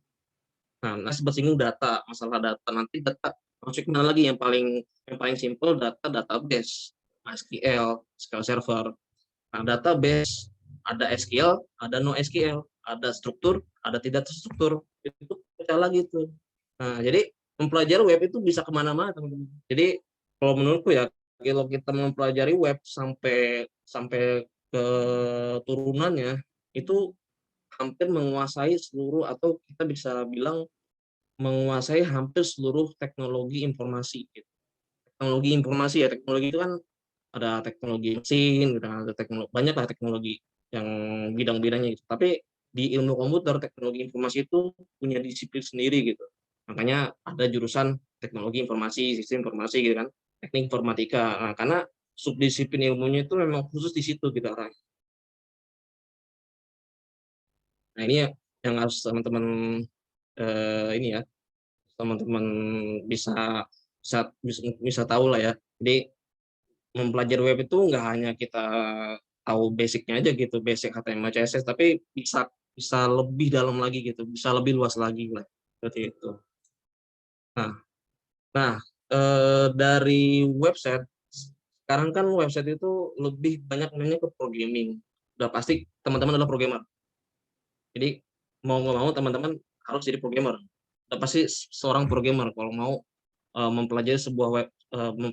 Nah, sempat singgung data, masalah data. Nanti data masuk mana lagi yang paling simple, database, SQL, SQL Server. Nah, database ada SQL, ada no SQL, ada struktur, ada tidak terstruktur. Itu pecah lagi tuh. Nah, jadi mempelajari web itu bisa kemana-mana, teman-teman. Jadi kalau menurutku ya, kalau kita mempelajari web sampai ke turunannya, itu hampir menguasai seluruh, atau kita bisa bilang menguasai hampir seluruh teknologi informasi. Gitu. Teknologi informasi ya, teknologi itu kan ada teknologi mesin, ada teknologi, banyak lah teknologi yang bidang-bidangnya gitu. Tapi di ilmu komputer, teknologi informasi itu punya disiplin sendiri gitu. Makanya ada jurusan teknologi informasi, sistem informasi gitu kan, teknik informatika. Nah, karena subdisiplin ilmunya itu memang khusus di situ gitu arahnya. Nah, ini yang harus teman-teman ini ya, teman-teman bisa bisa tahu lah ya. Jadi mempelajari web itu nggak hanya kita tahu basicnya aja gitu, basic HTML CSS, tapi bisa lebih dalam lagi gitu, bisa lebih luas lagi lah, seperti itu. Nah, nah dari website, sekarang kan website itu lebih banyak namanya ke programming. Udah pasti teman-teman adalah programmer. Jadi mau nggak mau teman-teman harus jadi programmer. Udah pasti seorang programmer kalau mau mempelajari sebuah web,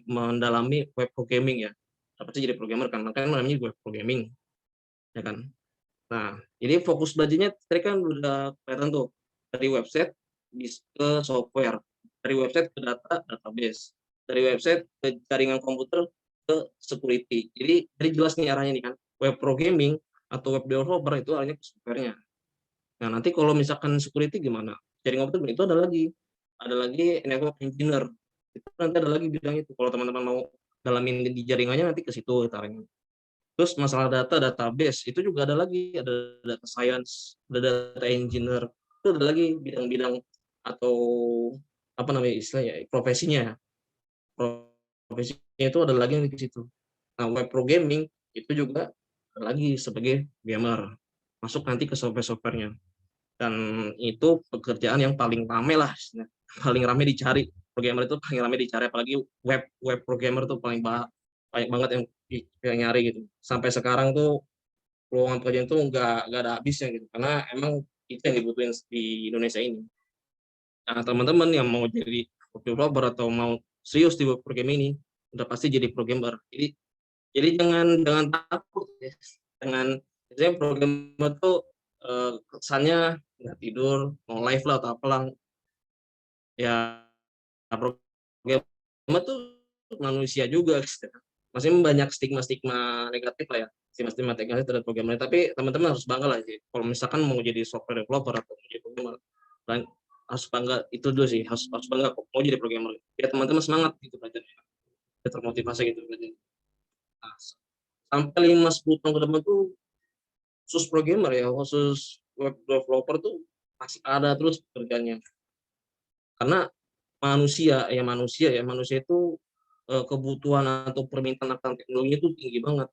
mendalami web programming ya. Udah pasti jadi programmer kan, makanya namanya web programming, ya kan. Nah, jadi fokus belajarnya tadi kan udah kelihatan tuh, dari website ke software, dari website ke database, dari website ke jaringan komputer ke security. Jadi jelas nih arahnya nih kan, web programming atau web developer itu arahnya ke software-nya. Nah, nanti kalau misalkan security gimana? Jaringan komputer itu ada lagi network engineer. Itu nanti ada lagi bidang itu. Kalau teman-teman mau dalamin di jaringannya nanti ke situ arahnya. Terus masalah database itu juga ada lagi, ada data science, ada data engineer, itu ada lagi bidang-bidang atau apa namanya istilahnya profesinya. Profesinya itu ada lagi di situ. Nah, web programming itu juga ada lagi sebagai programmer. Masuk nanti ke software-softwarenya. Dan itu pekerjaan yang paling rame lah, paling rame dicari. Programmer itu paling rame dicari, apalagi web programmer tuh paling banyak banget yang nyari gitu. Sampai sekarang tuh peluang pekerjaan tuh nggak ada habisnya gitu, karena emang itu yang dibutuhin di Indonesia ini. Nah, teman-teman yang mau jadi developer atau mau serius di web program ini, udah pasti jadi programmer. Jadi jangan takut ya. Biasanya programmer tuh kesannya nggak tidur, mau live lah atau apalah. Ya, programmer tuh manusia juga gitu. Masih banyak stigma-stigma negatif lah ya, stigma negatif terhadap programmer. Tapi teman-teman harus bangga lah sih. Kalau misalkan mau jadi software developer atau jadi programmer, harus bangga itu dulu sih, harus bangga kok mau jadi programmer. Ya teman-teman semangat gitu belajarnya, termotivasi gitu belajar. Nah, sampai 5-10 tahun ke depan tuh khusus programmer ya, khusus web developer tuh masih ada terus pekerjaannya. Karena manusia itu kebutuhan atau permintaan akan teknologi itu tinggi banget.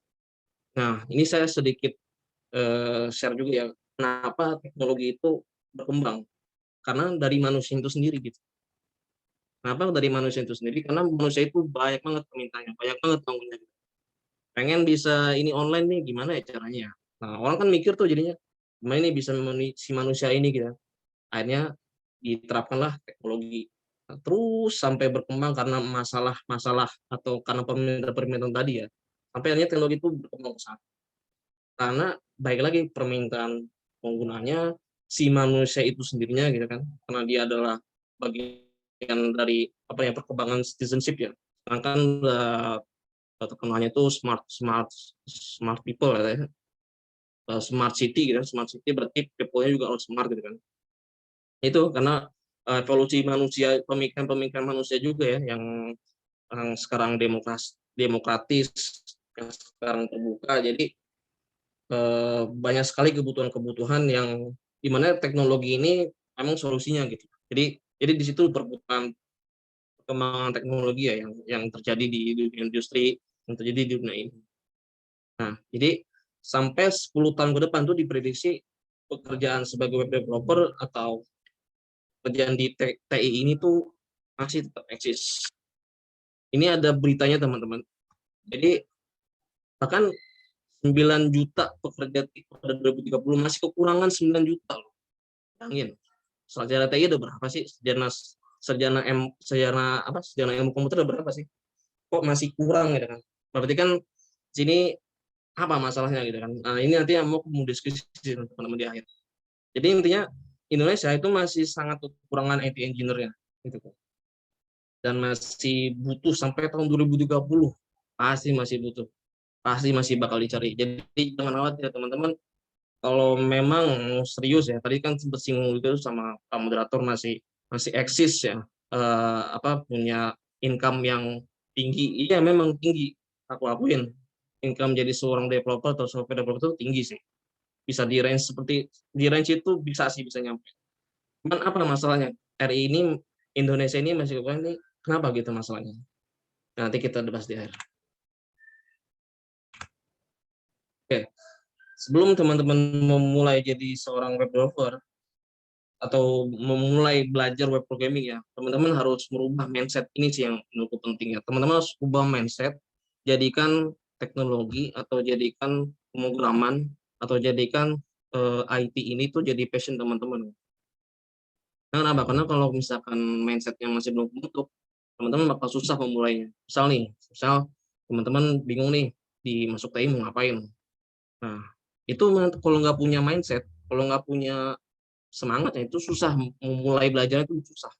Nah, ini saya sedikit share juga ya, kenapa teknologi itu berkembang. Karena dari manusia itu sendiri gitu. Kenapa dari manusia itu sendiri? Karena manusia itu banyak banget permintaannya, banyak banget maunya. Pengen bisa ini online nih, gimana ya caranya? Nah, orang kan mikir tuh jadinya, gimana ini bisa memenuhi si manusia ini gitu. Akhirnya diterapkanlah teknologi. Nah, terus sampai berkembang karena masalah-masalah atau karena permintaan tadi ya. Sampai akhirnya teknologi itu berkembang pesat. karena baik lagi permintaan penggunanya, si manusia itu sendirinya gitu kan, karena dia adalah bagian dari apa ya, perkembangan citizenship ya. Sedangkan terkenalnya itu smart people ya, smart city gitu. Smart city berarti people-nya juga harus smart gitu kan. Itu karena evolusi manusia, pemikiran manusia juga ya, yang sekarang demokratis, yang sekarang terbuka. Jadi banyak sekali kebutuhan-kebutuhan yang dimana teknologi ini memang solusinya gitu. Jadi di situ perkembangan teknologi ya yang terjadi di dunia industri, yang terjadi di dunia ini. Nah, jadi sampai 10 tahun ke depan tuh diprediksi pekerjaan sebagai web developer atau pekerjaan di TI ini tuh masih tetap eksis. Ini ada beritanya teman-teman. Jadi bahkan 9 juta pekerja pada 2030 masih kekurangan 9 juta loh. Bayangin. Sarjana TI ada berapa sih? Sarjana ilmu komputer ada berapa sih? Kok masih kurang gitu kan? Berarti kan sini apa masalahnya gitu kan? Nah, ini nanti yang mau diskusi teman-teman di akhir. Jadi intinya Indonesia itu masih sangat kekurangan IT engineer-nya gitu kan. Dan masih butuh sampai tahun 2030. Pasti masih butuh. Pasti masih bakal dicari. Jadi jangan khawatir teman-teman, kalau memang serius ya, tadi kan sempat singgung itu sama Pak Moderator, masih eksis ya, punya income yang tinggi. Iya memang tinggi, aku akuin. Income jadi seorang developer atau software developer itu tinggi sih. Bisa di range itu bisa sih, bisa nyampe. Cuman apa masalahnya? RI ini, Indonesia ini masih kurang nih. Kenapa gitu masalahnya? Nanti kita bahas di akhir. Oke. Sebelum teman-teman memulai jadi seorang web developer atau memulai belajar web programming ya, teman-teman harus merubah mindset. Ini sih yang menurutku penting ya. Teman-teman harus ubah mindset, jadikan teknologi atau jadikan pemrograman atau jadikan IT ini tuh jadi passion teman-teman. Kenapa? Karena kalau misalkan mindsetnya masih belum bentuk, teman-teman bakal susah memulainya. Misal teman-teman bingung nih di masuk TI mau ngapain. Nah, itu kalau nggak punya mindset, kalau nggak punya semangat ya itu susah, memulai belajar itu susah.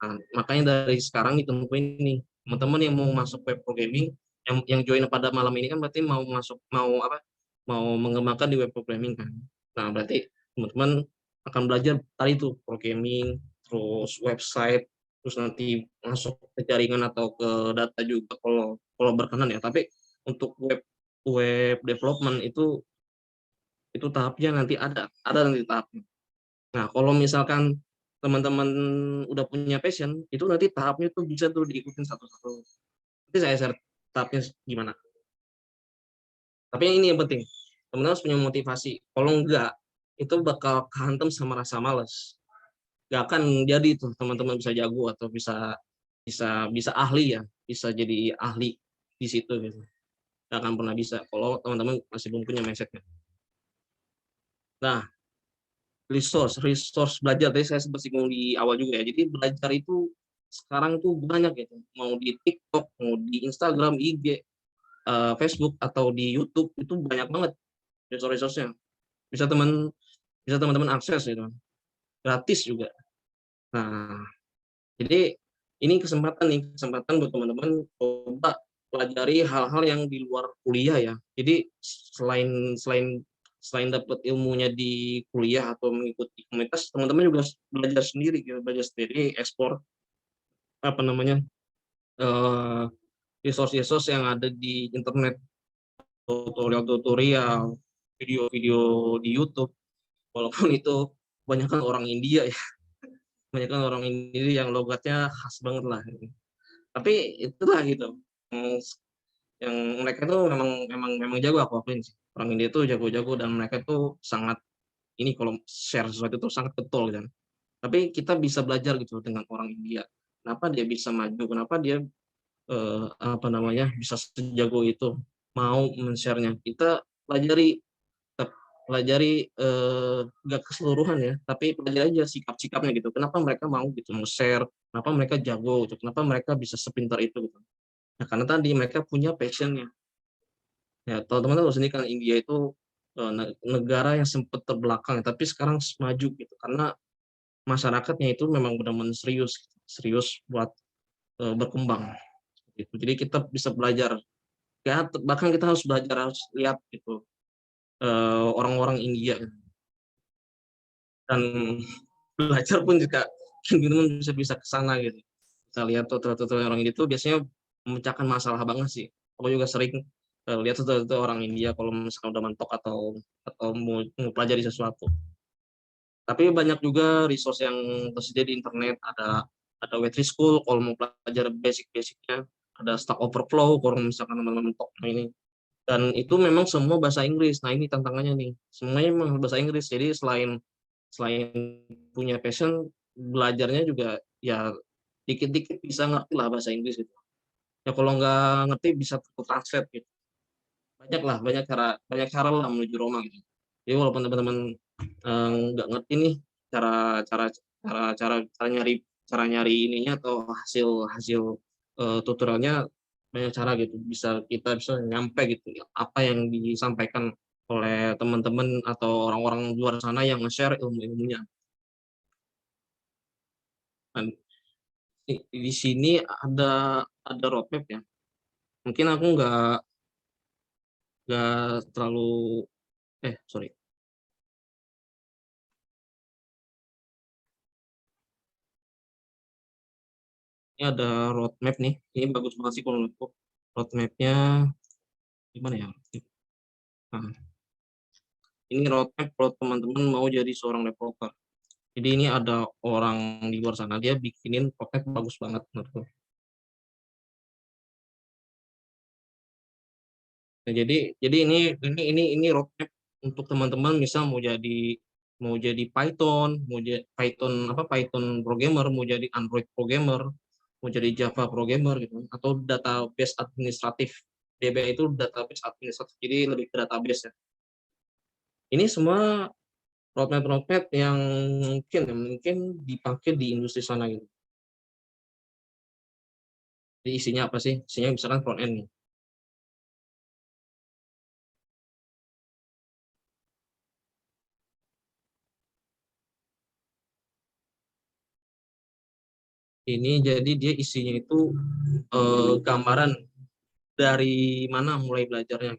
Nah, makanya dari sekarang ditentuin nih, teman-teman yang mau masuk web programming, yang join pada malam ini kan berarti mau mengembangkan di web programming kan. Nah, berarti teman-teman akan belajar tadi itu programming, terus website, terus nanti masuk ke jaringan atau ke data juga kalau berkenan ya. Tapi untuk web development itu tahapnya nanti ada nanti tahapnya. Nah, kalau misalkan teman-teman udah punya passion, itu nanti tahapnya tuh bisa tuh diikutin satu-satu. Nanti saya share tahapnya gimana. Tapi ini yang penting, teman-teman harus punya motivasi. Kalau enggak, itu bakal kehantam sama rasa malas. Gak akan jadi tuh teman-teman bisa jago atau bisa ahli ya, bisa jadi ahli di situ gitu. Gak akan pernah bisa kalau teman-teman masih belum punya mindsetnya. Nah, resource belajar tadi saya sempat singgung di awal juga ya. Jadi belajar itu sekarang tuh banyak gitu. Mau di TikTok, mau di Instagram, IG, Facebook atau di YouTube itu banyak banget resource-nya. Bisa teman-teman akses gitu. Gratis juga. Nah, jadi ini kesempatan buat teman-teman coba pelajari hal-hal yang di luar kuliah ya. Jadi selain dapat ilmunya di kuliah atau mengikuti komunitas, teman-teman juga belajar sendiri, ekspor resource yang ada di internet, tutorial, video-video di YouTube, walaupun itu kebanyakan orang India ya, kebanyakan orang India yang logatnya khas banget lah. Tapi itulah gitu, yang mereka tuh memang jago, aku akuin sih. Orang India tuh jago-jago dan mereka tuh sangat ini kalau share sesuatu itu sangat betul kan. Tapi kita bisa belajar gitu dengan orang India. Kenapa dia bisa maju? Kenapa dia bisa sejago itu mau men-share-nya? Kita pelajari nggak keseluruhan ya, tapi pelajari aja sikap-sikapnya gitu. Kenapa mereka mau gitu share? Kenapa mereka jago? Gitu. Kenapa mereka bisa sepintar itu? Gitu. Nah, karena tadi mereka punya passion-nya. Ya, teman-teman tahu sendiri kan India itu negara yang sempat terbelakang, tapi sekarang maju gitu karena masyarakatnya itu memang benar-benar serius buat berkembang gitu. Jadi kita bisa belajar, ya bahkan kita harus belajar, harus lihat gitu orang-orang India, dan belajar pun juga teman-teman bisa ke sana gitu. Kita lihat tutorial orang India itu biasanya memecahkan masalah banget sih. Aku juga sering lihat tutorial orang India kalau misalkan udah mentok atau mau pelajari sesuatu. Tapi banyak juga resource yang tersedia di internet, ada Wetri School kalau mau belajar basic-basicnya, ada Stack Overflow kalau misalkan teman-teman mentok ini. Dan itu memang semua bahasa Inggris. Nah, ini tantangannya nih. Semuanya memang bahasa Inggris. Jadi selain selain punya passion, belajarnya juga ya dikit-dikit bisa ngerti lah bahasa Inggris gitu. Ya kalau nggak ngerti bisa translate gitu. Banyak cara lah menuju Roma gitu. Jadi walaupun teman-teman nggak ngerti nih cara cara cara nyari ininya atau hasil hasil tutorialnya, banyak cara gitu, kita bisa nyampe gitu ya, apa yang disampaikan oleh teman-teman atau orang-orang luar sana yang nge-share ilmu-ilmunya. Dan di sini ada roadmap ya. Mungkin aku nggak terlalu sorry. Ini ada roadmap nih. Ini bagus banget sih kalau menurutku. Roadmapnya gimana ya? Nah, ini roadmap kalau teman-teman mau jadi seorang developer. Jadi ini ada orang di luar sana, dia bikinin roadmap bagus banget menurutku. Nah, jadi ini roadmap untuk teman-teman misal mau jadi Python, Python programmer, mau jadi Android programmer, mau jadi Java programmer gitu, atau database administratif. DB itu database administratif, jadi lebih ke database ya. Ini semua roadmap yang mungkin dipakai di industri sana gitu. Jadi isinya apa sih? Isinya misalkan front end nih. Ini jadi dia isinya itu gambaran dari mana mulai belajarnya.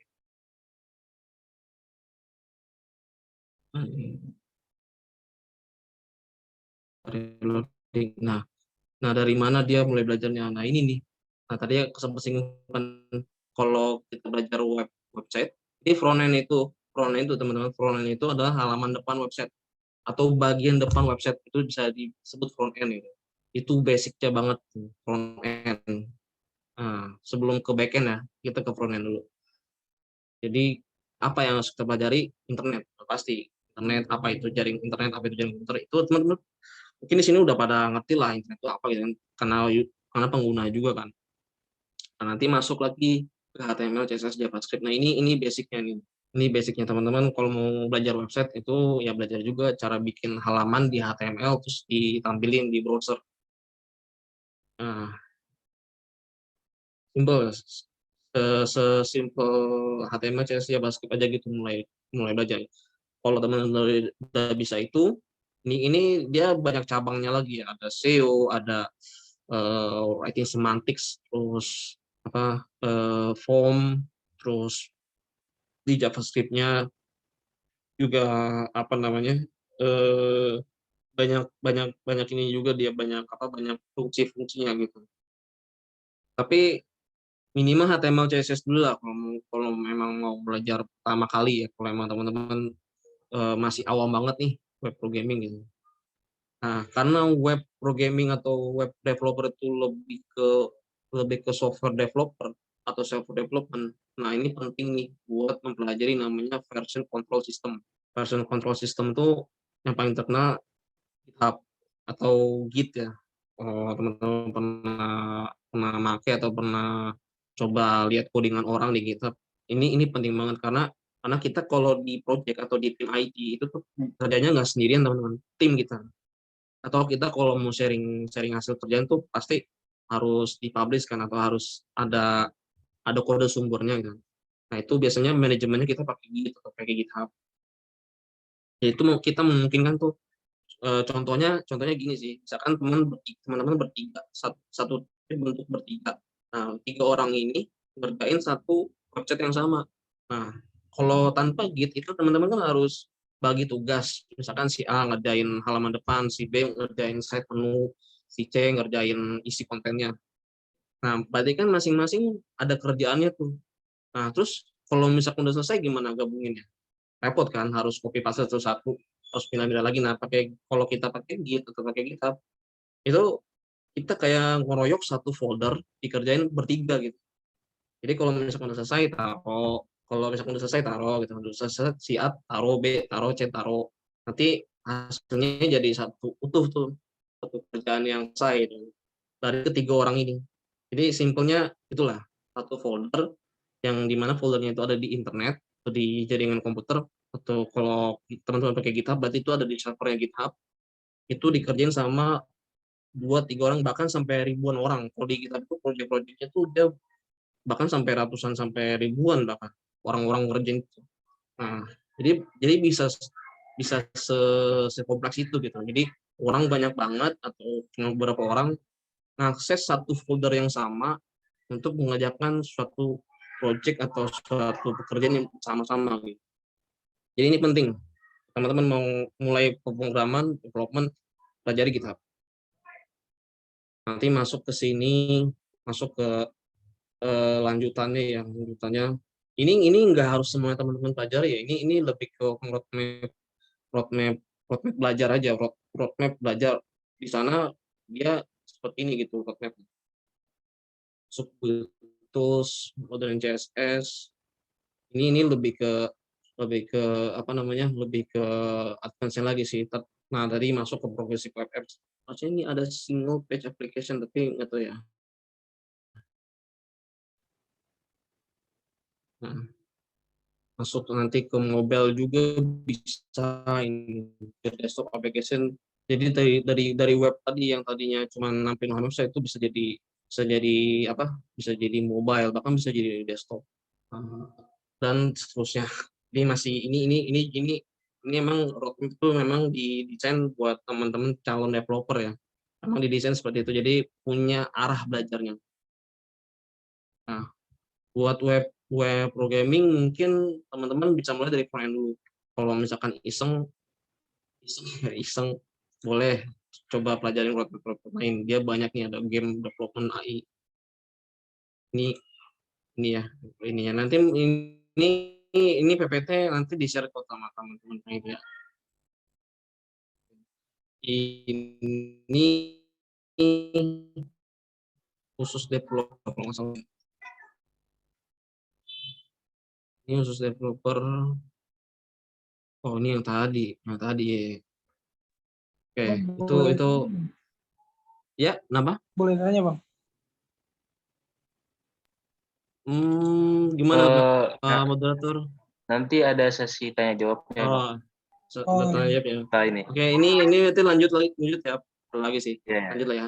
Nah, nah dari mana dia mulai belajarnya? Nah ini nih. Nah tadi sempat singgung kalau kita belajar website, ini front end itu teman-teman, front end itu adalah halaman depan website atau bagian depan website, itu bisa disebut front end gitu. Itu basicnya banget front end. Nah, sebelum ke back end ya, kita ke front end dulu. Jadi apa yang harus kita pelajari? Internet, pasti. Internet, apa itu jaring internet, apa itu jaring internet, itu teman-teman mungkin di sini udah pada ngerti lah internet itu apa gitu kan, karena pengguna juga kan. Nah, nanti masuk lagi ke HTML, CSS, JavaScript. Nah ini basicnya nih. Ini basicnya teman-teman kalau mau belajar website itu ya belajar juga cara bikin halaman di HTML terus ditampilin di browser. Nah, simple, sesimpel HTML, CSS, JavaScript aja gitu mulai belajar. Kalau teman-teman udah bisa itu, ini dia banyak cabangnya lagi ya. Ada SEO, ada writing semantics, terus form, terus di JavaScript-nya juga apa namanya banyak banyak banyak ini juga, dia banyak fungsi-fungsinya gitu. Tapi minimal HTML CSS dulu lah kalau memang mau belajar pertama kali ya, kalau emang teman-teman masih awam banget nih web programming gitu. Nah, karena web programming atau web developer itu lebih ke software developer atau software development. Nah, ini penting nih buat mempelajari namanya version control system. Version control system itu yang paling terkenal GitHub atau Git ya. Kalau teman-teman pernah pakai atau pernah coba lihat codingan orang di GitHub, ini penting banget karena kita kalau di project atau di tim IT itu tuh kerjanya nggak sendirian teman-teman, tim kita. Atau kita kalau mau sharing hasil kerjaan tuh pasti harus dipublish kan, atau harus ada kode sumbernya gitu. Nah, itu biasanya manajemennya kita pakai Git atau pakai GitHub. Ya, itu kita memungkinkan tuh, contohnya gini sih, misalkan teman-teman bertiga, satu tim bentuk bertiga. Nah, 3 orang ini ngerjain satu project yang sama. Nah, kalau tanpa Git itu teman-teman kan harus bagi tugas. Misalkan si A ngerjain halaman depan, si B ngerjain site menu, si C ngerjain isi kontennya. Nah, berarti kan masing-masing ada kerjaannya tuh. Nah, terus kalau misalkan udah selesai gimana gabunginnya? Repot kan, harus copy paste satu-satu, harus pindah-pindah lagi. Nah, kalau kita pakai Git atau pakai GitHub, itu kita kayak ngeroyok satu folder, dikerjain bertiga gitu. Jadi kalau misalkan udah selesai, taruh. Kalau misalkan udah selesai, taruh gitu. Udah selesai, si A taruh, B taruh, C taruh. Nanti hasilnya jadi satu utuh tuh, satu kerjaan yang selesai dari ketiga orang ini. Jadi simpelnya itulah, satu folder yang dimana foldernya itu ada di internet atau di jaringan komputer, atau kalau teman-teman pakai GitHub berarti itu ada di servernya GitHub, itu dikerjain sama 2-3 orang bahkan sampai ribuan orang. Kalau di GitHub itu project-projectnya tuh dia bahkan sampai ratusan sampai ribuan bahkan orang-orang ngerjain itu. Nah, jadi bisa sekompleks itu gitu. Jadi orang banyak banget atau cuma beberapa orang mengakses satu folder yang sama untuk mengerjakan suatu project atau suatu pekerjaan yang sama-sama gitu. Jadi ini penting. Teman-teman mau mulai pemrograman, development, pelajari GitHub. Nanti masuk ke sini, masuk ke lanjutannya ini nggak harus semua teman-teman pelajari ya. Ini lebih ke roadmap belajar aja, roadmap belajar. Di sana dia seperti ini gitu roadmap. Tools, modern CSS. Ini lebih ke apa namanya? Lebih ke advance lagi sih. Nah, tadi masuk ke progressive web apps. Maksudnya ini ada single page application tapi nggak tahu ya. Nah, masuk nanti ke mobile juga bisa, ini desktop application. Jadi dari web tadi yang tadinya cuma nampilin website itu bisa jadi mobile, bahkan bisa jadi desktop. Dan seterusnya. Ini emang roadmap itu memang didesain buat teman-teman calon developer ya. Memang didesain seperti itu, jadi punya arah belajarnya. Nah, buat web programming mungkin teman-teman bisa mulai dari front end dulu. Kalau misalkan iseng boleh coba pelajarin roadmap lain. Dia banyak nih, ada game development AI. Ini ya, ininya nanti ini PPT nanti di-share ke sama teman-teman ya. Ini khusus developer kalau nggak salah. Ini khusus developer. Oh, ini yang tadi ya. Oke, itu ya, kenapa? Boleh nanya, Bang? Gimana Pak Nah, moderator? nanti ada sesi tanya jawabnya, Bang. Tanya jawab ya. Setelah ini. Oke, ini nanti lanjut ya. Lagi sih. Ya. Lanjut lah ya.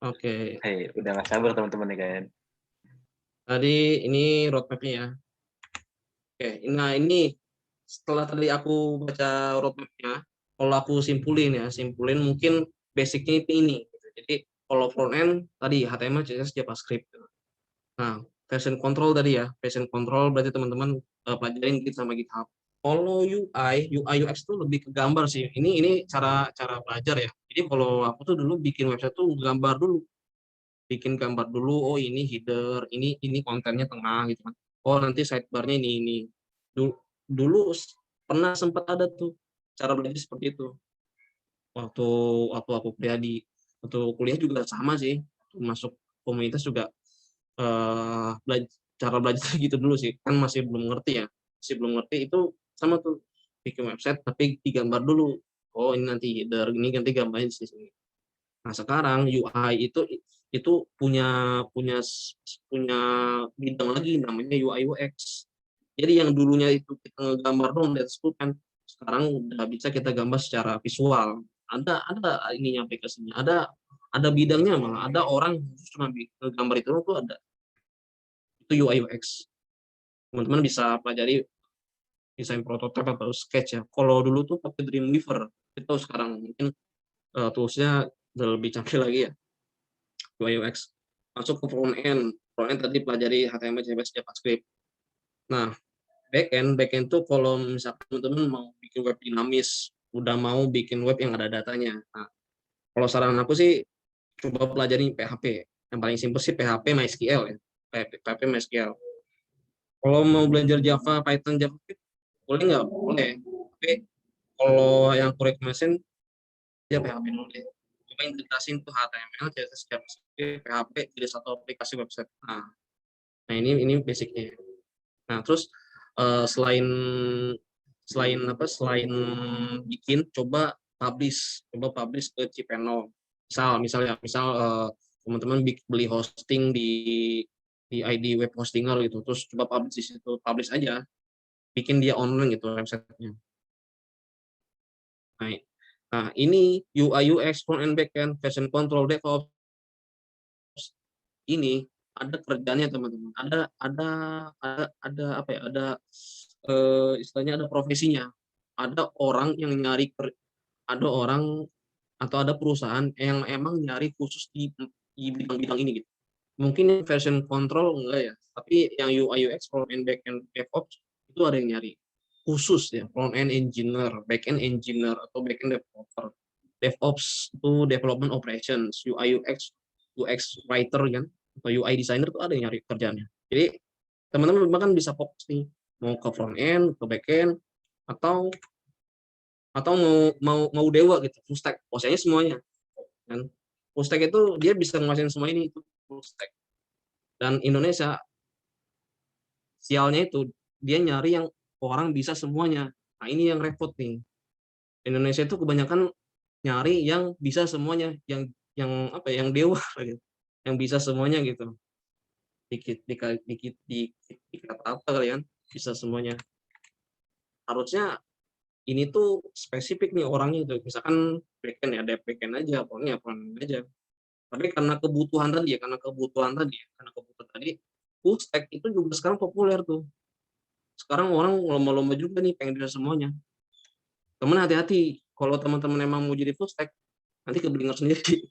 Oke. Hei, udah nggak sabar teman-teman nih kan. Tadi ini roadmap-nya ya. Oke, nah ini setelah tadi aku baca roadmap-nya, kalau aku simpulin mungkin basic-nya ini. Jadi kalau front end tadi HTML, CSS, JavaScript. Nah, version control tadi ya, version control berarti teman-teman pelajarin Git sama GitHub. Kalau UI UX tuh lebih ke gambar sih. Ini cara belajar ya. Jadi kalau aku tuh dulu bikin website tuh bikin gambar dulu. Oh, ini header, ini kontennya tengah gitu kan. Oh, nanti sidebar-nya ini. Dulu pernah sempat ada tuh cara belajar seperti itu. Waktu aku kuliah juga sama sih. Masuk komunitas juga cara belajar gitu dulu sih, kan masih belum ngerti itu sama tuh, bikin website tapi digambar dulu. Oh, ini nanti header, ini nanti gambarnya di sini. Nah, sekarang UI itu punya bidang lagi namanya UI UX. Jadi yang dulunya itu kita gambar dong dan kan sekarang udah bisa kita gambar secara visual. Ada ininya aplikasinya, ada bidangnya, malah ada orang khusus cuma gambar itu tuh ada. Itu UI UX. teman-teman bisa pelajari desain prototipe atau sketch ya. Kalau dulu tuh pakai Dreamweaver, itu sekarang mungkin tools-nya udah lebih canggih lagi ya, UI UX. Masuk ke front end tadi pelajari HTML, CSS, JavaScript. Nah, back end tuh kalau misalkan teman-teman mau bikin web dinamis, udah mau bikin web yang ada datanya. Nah, kalau saran aku sih coba pelajari PHP. Yang paling simpel sih PHP MySQL ya. PHP MySQL. Kalau mau belajar Java, Python, JavaScript, boleh nggak? Boleh. Tapi kalau yang aku rekomendasiin, ya PHP dulu deh. Coba integrasiin tuh HTML, CSS, JavaScript, PHP jadi satu aplikasi website. Nah ini basicnya. Nah terus selain bikin, coba publish ke cPanel. Misal teman-teman beli hosting di ID web hostinger gitu, terus coba publish di situ, publish aja, bikin dia online gitu websitenya. Nah ini UI UX, front end, back end, version control, DevOps, ini ada kerjanya teman-teman, ada apa ya, ada istilahnya ada profesinya, ada orang yang nyari, ada orang atau ada perusahaan yang emang nyari khusus di bidang-bidang ini gitu. Mungkin version control enggak ya, tapi yang UI UX, front end, back end, DevOps itu ada yang nyari khusus ya, front end engineer, back end engineer atau back end developer. DevOps itu development operations, UI UX writer kan, atau UI designer itu ada yang nyari kerjanya. Jadi teman-teman bahkan bisa fokus nih, mau ke front end, ke back end, atau mau dewa gitu, full stack, posisinya semuanya kan. Full stack itu dia bisa nguasain semua ini, itu full stack. Dan Indonesia sialnya itu dia nyari yang orang bisa semuanya. Nah ini yang repot nih. Indonesia itu kebanyakan nyari yang bisa semuanya, yang apa ya, yang dewa gitu, yang bisa semuanya gitu. Dikit apa kalian bisa semuanya. Harusnya ini tuh spesifik nih orangnya itu, misalkan backend ya, dev backend aja, pokoknya apa aja. Tapi karena kebutuhan tadi, full stack itu juga sekarang populer tuh. Sekarang orang lomba-lomba juga nih pengen bisa semuanya. Temen hati-hati, kalau teman-teman emang mau jadi full stack, nanti keblinger sendiri.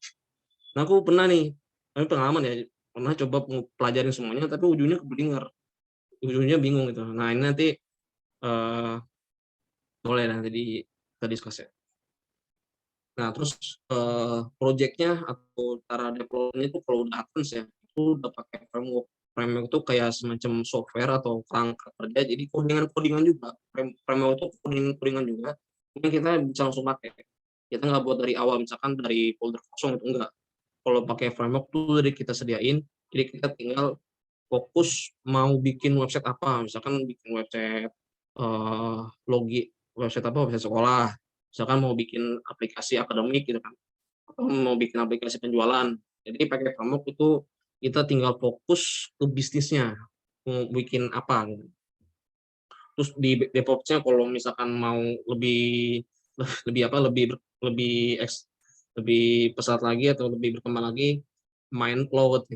Nah aku pernah nih, ini pengalaman ya, pernah coba pelajarin semuanya, tapi ujungnya keblinger, ujungnya bingung gitu. Nah ini nanti boleh nanti kita discuss ya. Nah terus projectnya atau cara development itu kalau udah advance ya, itu udah pakai framework. Framework itu kayak semacam software atau kerangka kerja, jadi codingan juga. Framework itu codingan juga, mungkin kita bisa langsung pakai. Kita nggak buat dari awal, misalkan dari folder kosong, itu enggak. Kalau pakai framework tuh dari kita sediain, jadi kita tinggal fokus mau bikin website apa, misalkan bikin website website sekolah, misalkan mau bikin aplikasi akademik gitu kan, atau mau bikin aplikasi penjualan. Jadi pakai framework itu kita tinggal fokus ke bisnisnya, mau bikin apa gitu. Terus di DevOps-nya kalau misalkan mau lebih pesat lagi atau lebih berkembang lagi, main cloud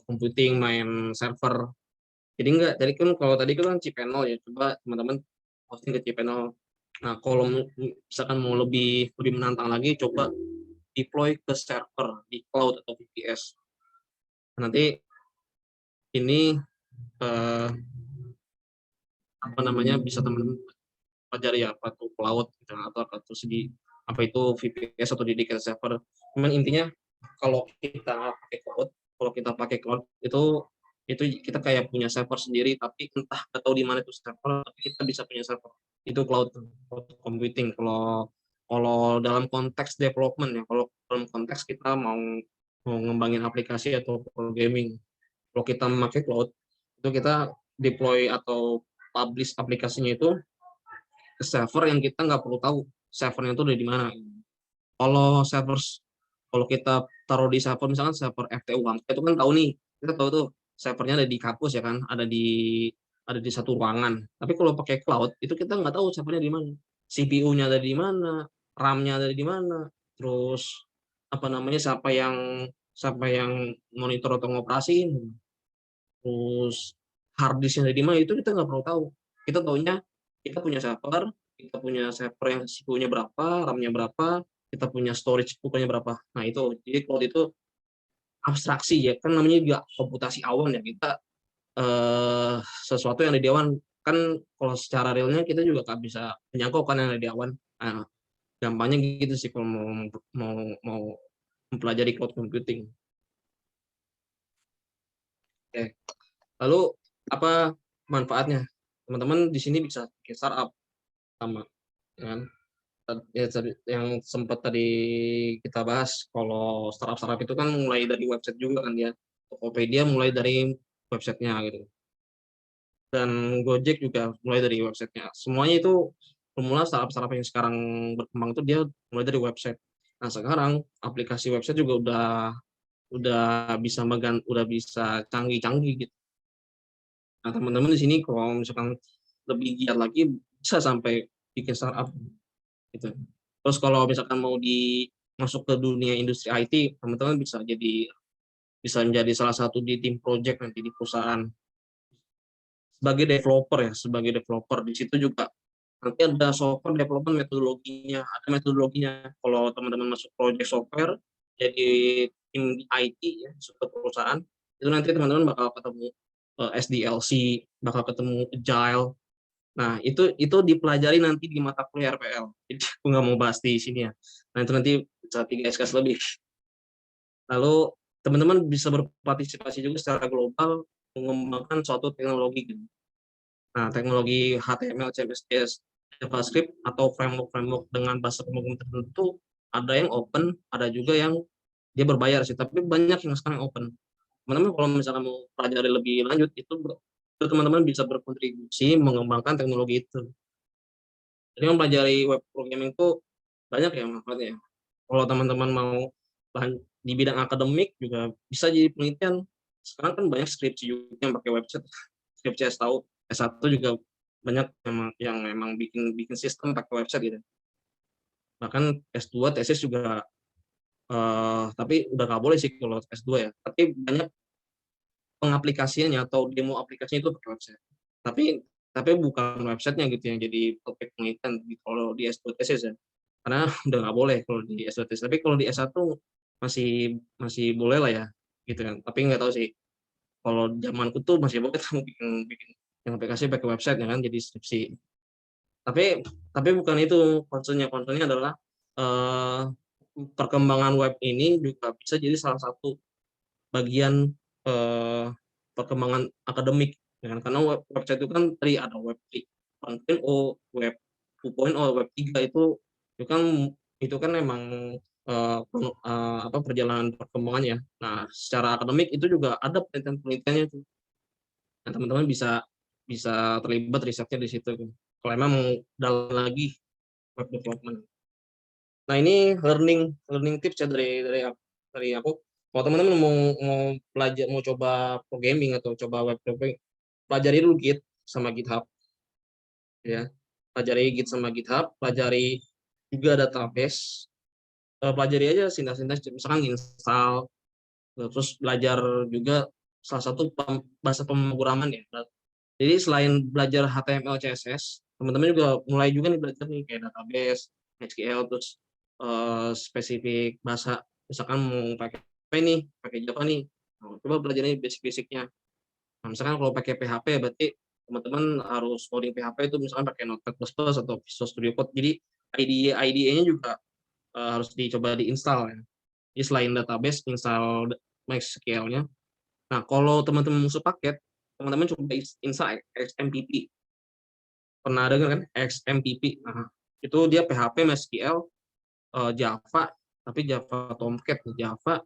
computing, main server. Jadi kan kalau tadi kan cPanel ya, coba teman-teman hosting ke cPanel. Nah kalau misalkan mau lebih menantang lagi, coba deploy ke server di cloud atau VPS. Nanti ini bisa teman-teman pelajari ya, apa tuh cloud gitu, atau apa tuh apa itu VPS atau dedicated server. Cuman intinya kalau kita pakai cloud itu kita kayak punya server sendiri, tapi entah tahu di mana itu server, tapi kita bisa punya server. Itu cloud computing kalau dalam konteks development ya. Kalau dalam konteks kita mau ngembangin aplikasi atau programming, kalau kita memakai cloud itu kita deploy atau publish aplikasinya itu ke server yang kita nggak perlu tahu servernya itu ada di mana. Kalau kita taruh di server, misalkan server FTU itu kan tahu nih, kita tahu tuh servernya ada di kampus ya kan, ada di satu ruangan. Tapi kalau pakai cloud itu kita nggak tahu servernya di mana, CPU-nya ada di mana, RAM-nya ada di mana, terus siapa yang monitor atau ngoperasin, terus hard disknya ada di mana itu kita nggak perlu tahu. Kita taunya kita punya server yang CPU-nya berapa, RAM-nya berapa, kita punya storage pokoknya berapa. Nah itu, jadi cloud itu abstraksi ya, kan namanya juga komputasi awan ya, kita sesuatu yang ada di awan, kan kalau secara realnya kita juga nggak bisa menyangkau kan yang ada di awan. Nah, gampangnya gitu sih kalau mau mempelajari cloud computing. Oke. Lalu apa manfaatnya? Teman-teman di sini bisa bikin startup sama, kan? Ya, yang sempat tadi kita bahas, kalau startup itu kan mulai dari website juga kan ya. Tokopedia mulai dari websitenya gitu. Dan Gojek juga mulai dari websitenya. Semuanya itu semula startup yang sekarang berkembang itu dia mulai dari website. Nah sekarang aplikasi website juga udah bisa canggih-canggih gitu. Nah teman-teman di sini kalau misalkan lebih giat lagi bisa sampai bikin startup gitu. Terus kalau misalkan mau masuk ke dunia industri IT, teman-teman bisa menjadi salah satu di tim project nanti di perusahaan sebagai developer di situ juga nanti ada software development metodologinya. Kalau teman-teman masuk project software jadi tim IT ya, masuk ke perusahaan, itu nanti teman-teman bakal ketemu SDLC, bakal ketemu Agile. Nah, itu dipelajari nanti di mata kuliah RPL. Jadi aku nggak mau bahas di sini ya. Nah, itu nanti bisa 3 SKS lebih. Lalu teman-teman bisa berpartisipasi juga secara global mengembangkan suatu teknologi gitu. Nah, teknologi HTML, CSS, JavaScript atau framework dengan bahasa pemrograman tertentu ada yang open, ada juga yang dia berbayar sih, tapi banyak yang sekarang open. Teman-teman kalau misalkan mau pelajari lebih lanjut itu teman-teman bisa berkontribusi mengembangkan teknologi itu. Jadi mempelajari web programming itu banyak ya manfaatnya. Kalau teman-teman mau di bidang akademik juga bisa jadi penelitian. Sekarang kan banyak skripsi juga yang pakai website. Skripsi S1 juga banyak yang memang bikin sistem pakai website gitu. Bahkan S2, tesis juga tapi udah nggak boleh sih kalau S2 ya. Tapi banyak pengaplikasiannya atau demo aplikasinya itu pakai website. Tapi bukan websitenya gitu yang jadi topik penelitian kalau di S2 tesis ya. Karena udah nggak boleh kalau di S2 tesis. Tapi kalau di S1 masih boleh lah ya gitu kan. Tapi nggak tahu sih. Kalau zamanku tuh masih boleh kamu bikin yang aplikasi pakai website ya kan jadi skripsi. Tapi bukan itu concernnya adalah perkembangan web ini juga bisa jadi salah satu bagian perkembangan akademik ya kan? Karena website itu kan tadi ada web 1.0, web 2.0, web 3 itu kan memang perjalanan perkembangannya. Nah, secara akademik itu juga ada penelitian-penelitiannya tuh. Nah, teman-teman bisa terlibat risetnya di situ. Kalau emang mau dalam lagi web development. Nah, ini learning tips ya dari aku. Kalau teman-teman mau coba programming atau coba web development, pelajari dulu Git sama GitHub. Ya. Pelajari Git sama GitHub, pelajari juga database. Pelajari aja sintas-sintas misalkan install, terus belajar juga salah satu bahasa pemrograman ya. Jadi selain belajar HTML, CSS, teman-teman juga mulai juga nih belajar nih kayak database, SQL, terus spesifik bahasa. Misalkan mau pakai Java nih, coba belajar nih basic-basicnya. Nah, misalkan kalau pakai PHP berarti teman-teman harus coding PHP itu misalkan pakai Notepad++ atau Visual Studio Code. Jadi IDE-nya juga harus dicoba diinstal ya. Jadi selain database, install MySQL-nya. Nah, kalau teman-teman musuh paket, teman-teman coba install XMPP. Pernah dengar kan XMPP? Nah, itu dia PHP, MySQL, Java, tapi Java Tomcat, Java,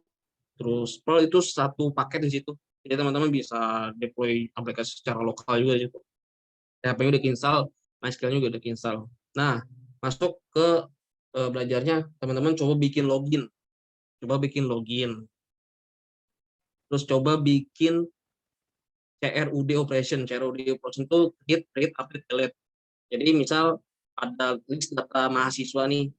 terus Perl itu satu paket di situ. Jadi teman-teman bisa deploy aplikasi secara lokal juga di situ. PHP-nya udah install, MySQL-nya juga udah install. Nah, masuk ke belajarnya, teman-teman coba bikin login. Terus coba bikin CRUD operation. CRUD operation itu read, update, delete. Jadi misal ada list data mahasiswa nih.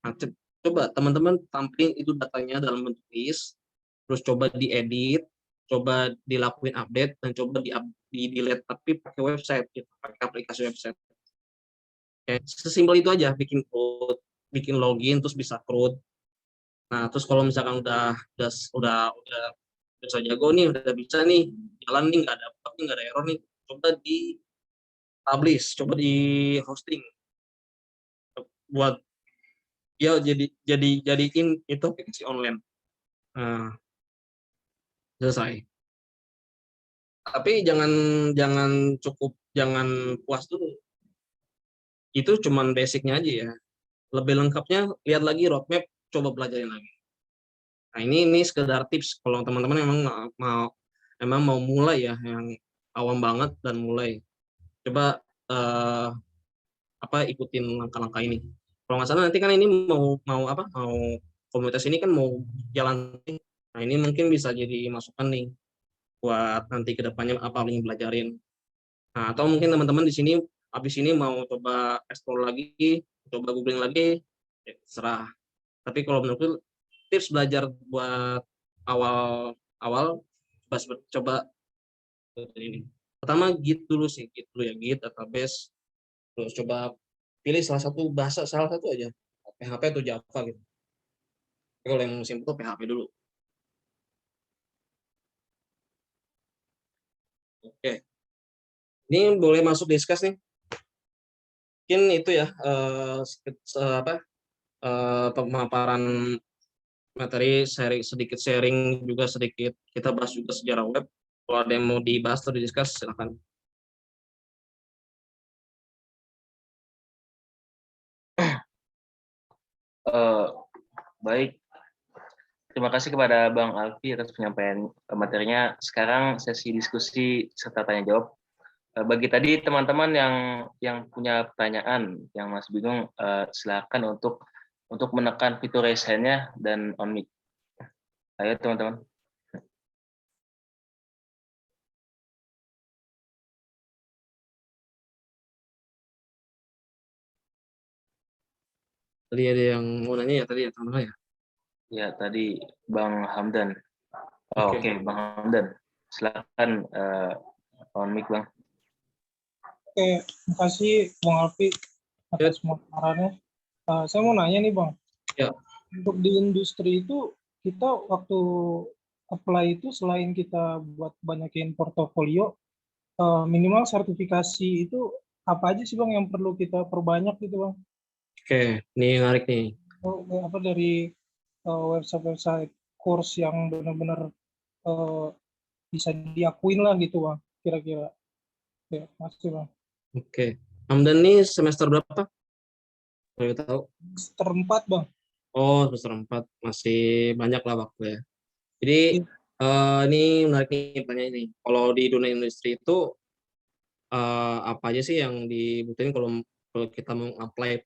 Nah, coba teman-teman tampilin itu datanya dalam bentuk list, terus coba diedit, coba dilakuin update dan coba di delete, tapi pakai website gitu, pakai aplikasi website. Kayak sesimpel itu aja, bikin code, bikin login terus bisa crowd. Nah, terus kalau misalkan udah bisa jago nih, udah bisa nih, jalan nih, nggak ada bug nih, nggak ada error nih, coba di publish, coba di hosting buat ya jadiin itu aplikasi online. Nah, selesai. Tapi jangan jangan puas dulu. Itu cuman basicnya aja ya. Lebih lengkapnya lihat lagi roadmap, coba pelajarin lagi. Nah, ini sekedar tips kalau teman-teman emang mau mulai ya, yang awam banget dan mulai. Coba ikutin langkah-langkah ini. Kalau nggak salah nanti kan ini mau komunitas ini kan mau jalan. Nah, ini mungkin bisa jadi masukan nih buat nanti kedepannya apa yang belajarin. Nah, atau mungkin teman-teman di sini habis ini mau coba explore lagi, coba googling lagi, ya serah. Tapi kalau menurutku tips belajar buat awal coba ini. Pertama Git dulu sih, Git dulu ya, Git database. Terus coba pilih salah satu aja, PHP atau Java gitu. Kalau yang simpel tuh PHP dulu. Oke, ini boleh masuk discuss nih. Mungkin itu ya pemaparan materi, sedikit sharing juga, sedikit kita bahas juga sejarah web. Kalau ada yang mau dibahas atau didiskus, silakan. Baik, terima kasih kepada Bang Alfi atas penyampaian materinya. Sekarang sesi diskusi serta tanya jawab. Bagi tadi teman-teman yang punya pertanyaan, yang masih bingung, silakan untuk menekan fitur raise hand-nya dan on mic. Ayo teman-teman. Tadi ada yang mau nanya ya tadi ya, teman-teman ya? Ya, tadi Bang Hamdan. Oke, Bang Hamdan. Silakan on mic, Bang. Oke, terima kasih Bang Alfi atas pemaparannya. Saya mau nanya nih Bang, Ya. Untuk di industri itu kita waktu apply itu selain kita buat banyakin portofolio, minimal sertifikasi itu apa aja sih Bang yang perlu kita perbanyak gitu Bang? Oke, ini menarik nih. Apa dari website-website course yang benar-benar bisa diakuin lah gitu Bang, kira-kira. Oke, makasih Bang. Oke, Hamdan nih semester berapa? Boleh tahu? Semester 4 Bang. Oh, semester 4, masih banyak lah waktu ya. Jadi ini menarik nih pertanyaan ini. Kalau di dunia industri itu apa aja sih yang dibutuhin kalau kita mau apply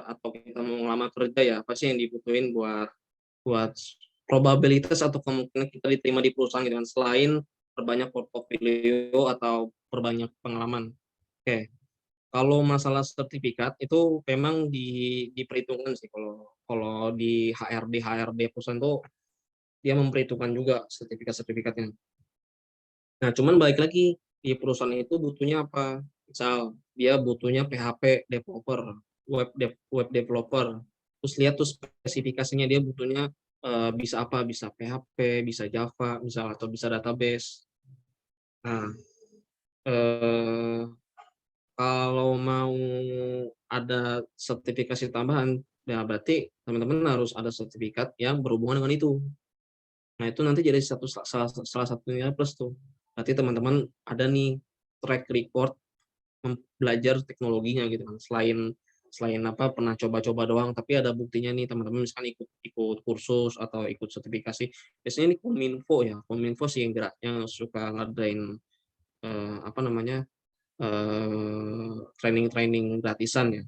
atau kita mau ngelamar kerja ya? Apa sih yang dibutuhin buat probabilitas atau kemungkinan kita diterima di perusahaan gitu kan, selain perbanyak portofolio atau perbanyak pengalaman. Oke. Kalau masalah sertifikat itu memang diperhitungkan sih, kalau di HRD perusahaan tuh dia memperhitungkan juga sertifikatnya. Nah, cuman balik lagi di perusahaan itu butuhnya apa? Misal dia butuhnya PHP developer, web developer. Terus lihat tuh spesifikasinya, dia butuhnya bisa apa? Bisa PHP, bisa Java, atau bisa database. Nah, kalau mau ada sertifikasi tambahan, ya berarti teman-teman harus ada sertifikat yang berhubungan dengan itu. Nah, itu nanti jadi salah satunya plus tuh. Berarti teman-teman ada nih track record belajar teknologinya gitu kan. Selain apa pernah coba-coba doang, tapi ada buktinya nih teman-teman, misalkan ikut kursus atau ikut sertifikasi. Biasanya ini Kominfo sih yang suka ngadain training gratisan ya.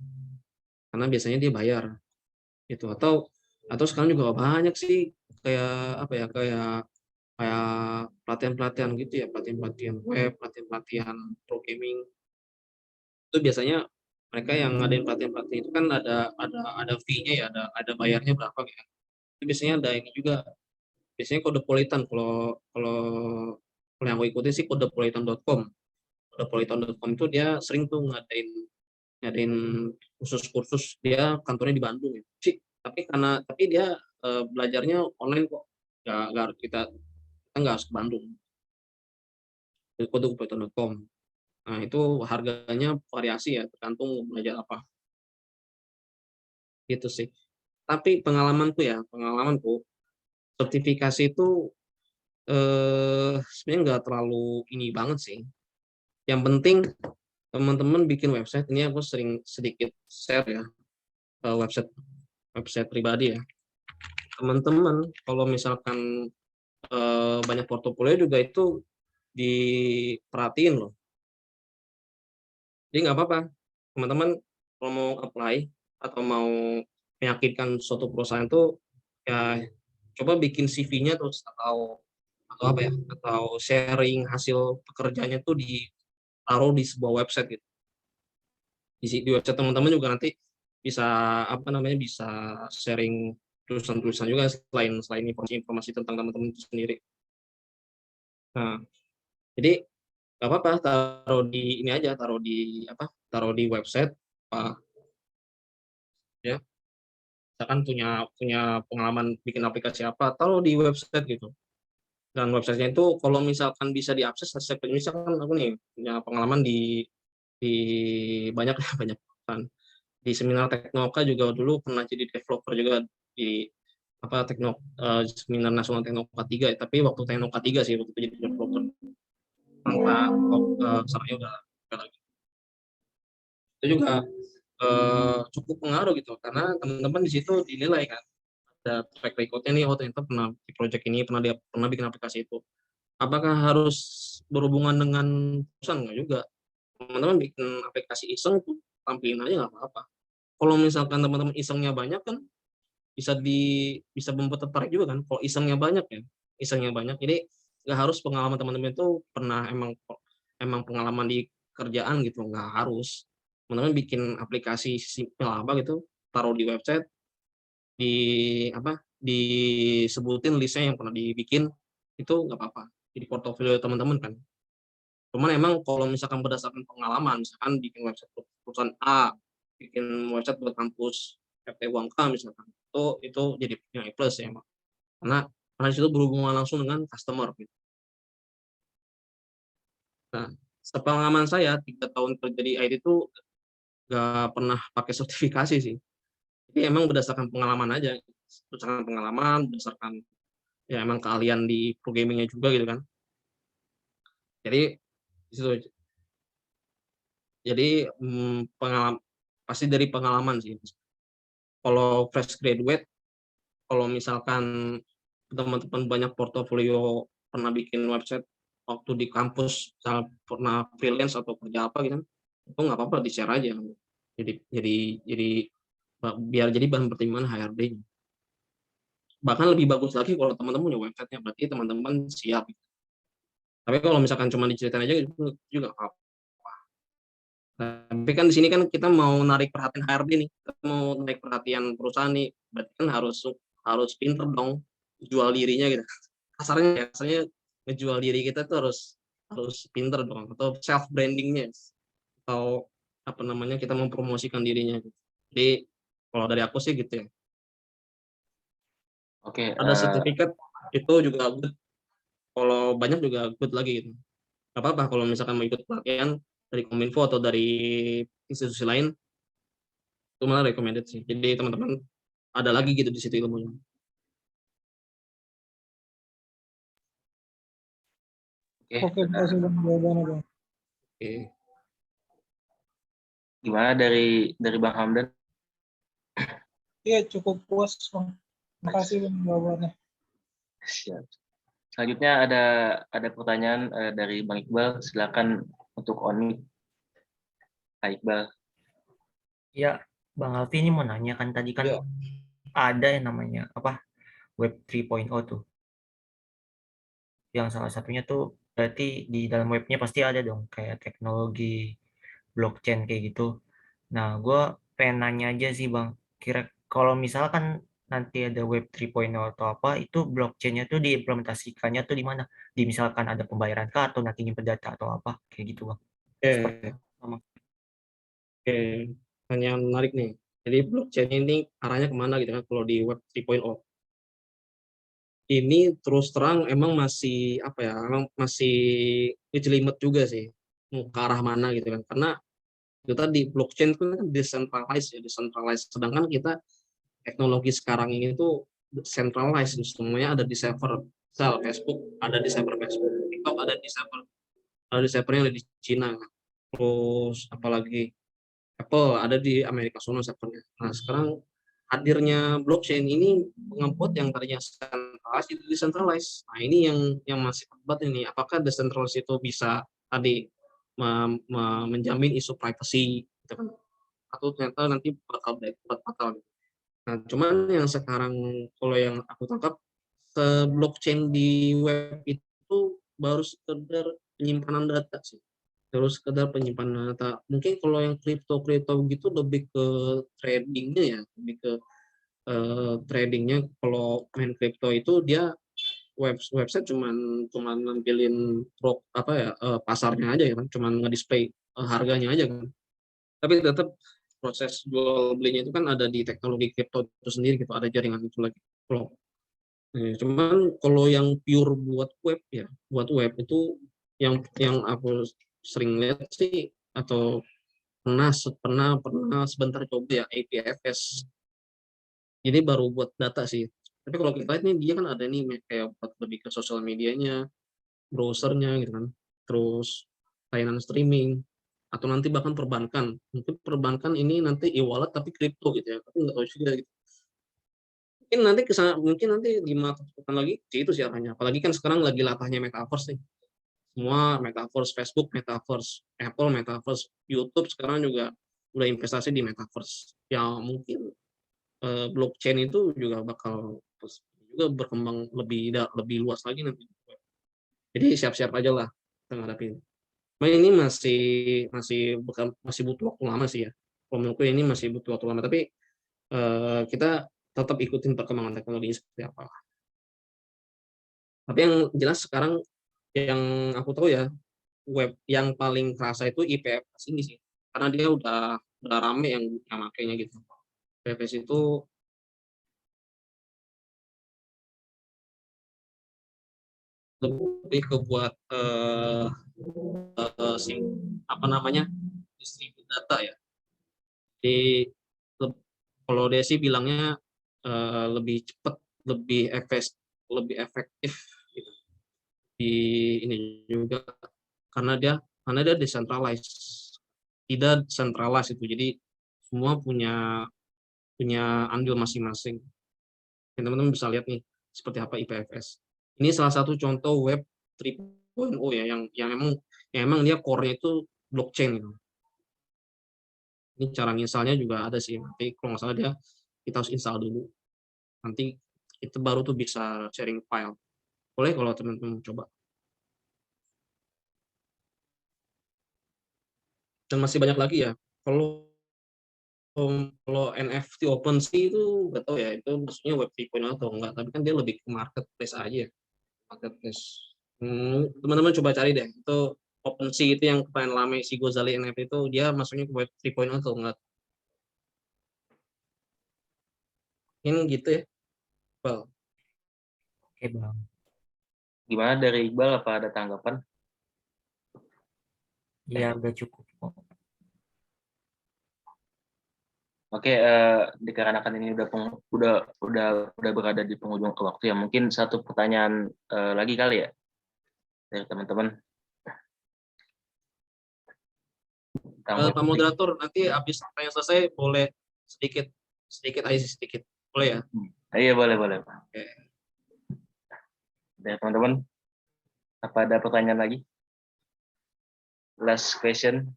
Karena biasanya dia bayar gitu, atau sekarang juga banyak sih kayak pelatihan-pelatihan gitu ya, pelatihan web, pelatihan programming. Itu biasanya mereka yang ngadain pelatihan itu kan ada fee-nya ya, ada bayarnya berapa gitu. Itu biasanya ada ini juga, biasanya Codepolitan. Kalau kalau yang aku ikutin sih codepolitan.com. Codepolitan.com itu dia sering tuh ngadain kursus dia kantornya di Bandung ya. Tapi dia belajarnya online kok. Nggak harus kita nggak harus ke Bandung. Codepolitan.com. Nah, itu harganya variasi ya, tergantung belajar apa. Gitu sih. Tapi pengalamanku sertifikasi itu sebenarnya nggak terlalu ini banget sih. Yang penting teman-teman bikin website. Ini aku sering sedikit share ya, website pribadi ya. Teman-teman kalau misalkan banyak portofolio juga itu diperhatiin loh. Jadi nggak apa-apa, teman-teman kalau mau apply atau mau meyakinkan suatu perusahaan itu ya coba bikin CV-nya terus atau apa ya, atau sharing hasil pekerjaannya tuh ditaruh di sebuah website gitu. Di website teman-teman juga nanti bisa bisa sharing tulisan-tulisan juga selain informasi tentang teman-teman itu sendiri. Nah, jadi nggak apa-apa taruh di ini aja, taruh di website ya. Misalkan punya pengalaman bikin aplikasi apa, taruh di website gitu. Dan websitenya itu kalau misalkan bisa diakses, misalkan aku nih punya pengalaman di banyak kan di seminar Teknoka juga dulu pernah jadi developer juga di seminar nasional Teknoka 3, tapi waktu Teknoka 3 sih waktu itu jadi developer. Sekarang udah lagi. Itu juga cukup pengaruh gitu karena teman-teman di situ dinilai kan ada track record-nya nih, ternyata pernah di project ini, pernah bikin aplikasi itu. Apakah harus berhubungan dengan perusahaan? Nggak juga. Teman-teman bikin aplikasi iseng tuh tampilin aja nggak apa-apa. Kalau misalkan teman-teman isengnya banyak kan bisa membuat tertarik juga kan. Kalau isengnya banyak, jadi nggak harus pengalaman teman-teman itu pernah emang pengalaman di kerjaan gitu, nggak harus. Teman-teman bikin aplikasi simpel apa gitu, taruh di website, disebutin listnya yang pernah dibikin, itu nggak apa-apa. Jadi portofolio teman-teman kan. Cuman emang kalau misalkan berdasarkan pengalaman, misalkan bikin website perusahaan A, bikin website buat kampus FT Uangka misalkan, itu jadi yang plus ya, karena itu berhubungan langsung dengan customer gitu. Nah, sepengalaman saya 3 tahun kerja di IT itu nggak pernah pakai sertifikasi sih. Jadi emang berdasarkan pengalaman aja, berdasarkan ya emang keahlian di programming-nya juga gitu kan. Jadi pasti dari pengalaman sih. Kalau fresh graduate, kalau misalkan teman-teman banyak portofolio pernah bikin website waktu di kampus, misalnya pernah freelance atau kerja apa gitu, itu nggak apa-apa di-share aja. Jadi biar jadi bahan pertimbangan HRD-nya. Bahkan lebih bagus lagi kalau teman-teman punya website-nya, berarti teman-teman siap. Tapi kalau misalkan cuma diceritain aja itu juga apa. Tapi kan di sini kan kita mau narik perhatian HRD nih, kita mau narik perhatian perusahaan nih, berarti kan harus pinter dong jual dirinya gitu. Kasarnya ngejual diri kita tuh harus pinter dong, atau self brandingnya, atau kita mempromosikan dirinya. Jadi kalau dari aku sih gitu ya. Oke, Ada sertifikat itu juga good. Kalau banyak juga good lagi gitu. Gak apa-apa kalau misalkan mau ikut pelatihan dari Kominfo atau dari institusi lain, itu malah recommended sih. Jadi teman-teman ada lagi gitu di situ ilmunya. Oke, terima kasih Bang jawabannya, Bang. Oke. Gimana dari Bang Hamdan? Iya, cukup puas, Bang. Terima kasih Bang jawabannya. Siap. Selanjutnya ada pertanyaan dari Bang Iqbal. Silakan untuk on mic. Pak Iqbal. Ya, Bang Alfi ini mau nanya kan tadi kan Ya. ada yang namanya Web 3.0 tuh. Yang salah satunya tuh berarti di dalam webnya pasti ada dong kayak teknologi blockchain kayak gitu. Nah, gue pengen nanya aja sih Bang, kalau misalkan nanti ada web 3.0 atau apa, itu blockchain-nya tuh diimplementasikannya tuh di mana? Di misalkan ada pembayaran kah atau nanti nyimpen data atau apa kayak gitu bang. Seperti Oke, sama. oke. Pertanyaan menarik nih. Jadi blockchain ini arahnya kemana gitu kan kalau di web 3.0? Ini terus terang emang masih apa ya? Emang masih jelimet juga sih. Mau ke arah mana gitu kan? Karena itu tadi blockchain itu kan decentralized ya, decentralized. Sedangkan kita teknologi sekarang ini tuh centralized, semuanya ada di server. Misal Facebook ada di server Facebook, TikTok ada di servernya ada di Cina. Terus apalagi Apple ada di Amerika sana servernya. Nah sekarang hadirnya blockchain ini membuat yang tadinya centralized itu decentralized. Nah ini yang masih debat ini. Apakah decentralized itu bisa tadi menjamin isu privacy, gitu kan? Atau ternyata nanti bakal bakal. Nah cuman yang sekarang kalau yang aku tangkap blockchain di web itu baru sekedar penyimpanan data sih. Terus sekedar penyimpanan data. Mungkin kalau yang kripto gitu lebih ke tradingnya ya, lebih ke tradingnya. Kalau main kripto itu dia website cuman nampilin apa ya pasarnya aja ya kan, cuman nge-display harganya aja kan. Tapi tetap proses jual belinya itu kan ada di teknologi kripto itu sendiri gitu, ada jaringan itu lagi. Cuman kalau yang pure buat web ya, buat web itu yang aku sering lihat sih atau pernah sebentar coba ya IPFS. Jadi baru buat data sih. Tapi kalau kita lihat nih dia kan ada nih kayak buat lebih ke sosial medianya, browsernya gitu kan. Terus layanan streaming atau nanti bahkan perbankan. Mungkin perbankan ini nanti e-wallet tapi kripto gitu ya. Tapi nggak tahu juga gitu. Mungkin nanti 5 tahun lagi itu sih arahnya. Apalagi kan sekarang lagi latahnya metaverse nih. Semua metaverse, Facebook metaverse, Apple metaverse, YouTube sekarang juga udah investasi di metaverse. Ya mungkin blockchain itu juga bakal juga berkembang lebih luas lagi nanti. Jadi siap-siap aja lah menghadapi ini. Nah, ini masih butuh waktu lama sih ya. Kalau menurutku ini masih butuh waktu lama, tapi kita tetap ikutin perkembangan teknologi seperti apa. Tapi yang jelas sekarang yang aku tahu ya, web yang paling kerasa itu IPFS ini sih. Karena dia udah rame yang makainya gitu. IPFS itu lebih ke buat apa namanya distribute data ya. Jadi kalau dia sih bilangnya lebih cepat, lebih efektif gitu. Di ini juga karena dia decentralized, tidak centralized itu. Jadi semua punya andil masing-masing. Teman-teman bisa lihat nih seperti apa IPFS. Ini salah satu contoh web 3.0 ya yang emang dia core-nya itu blockchain gitu. Ini cara installnya juga ada sih, tapi kalau nggak salah kita harus install dulu. Nanti itu baru tuh bisa sharing file. Boleh kalau teman-teman coba. Dan masih banyak lagi ya. Kalau NFT OpenSea itu nggak tahu ya, itu maksudnya web 3.0 atau enggak, tapi kan dia lebih ke marketplace aja ya. Marketplace. Teman-teman coba cari deh, itu OpenSea itu yang kemarin rame si Gozali NFT itu dia masuknya ke web 3.0 atau enggak. Ini gitu ya. Well, Oke bang. Gimana dari Iqbal, apa ada tanggapan? Iya udah cukup. Oke, dikarenakan ini udah berada di penghujung waktu ya, mungkin satu pertanyaan lagi kali ya dari teman-teman. Pak moderator nanti habis tanya selesai boleh sedikit aja sedikit. Boleh ya? Iya boleh Pak. Oke. Dari teman-teman, apa ada pertanyaan lagi? Last question.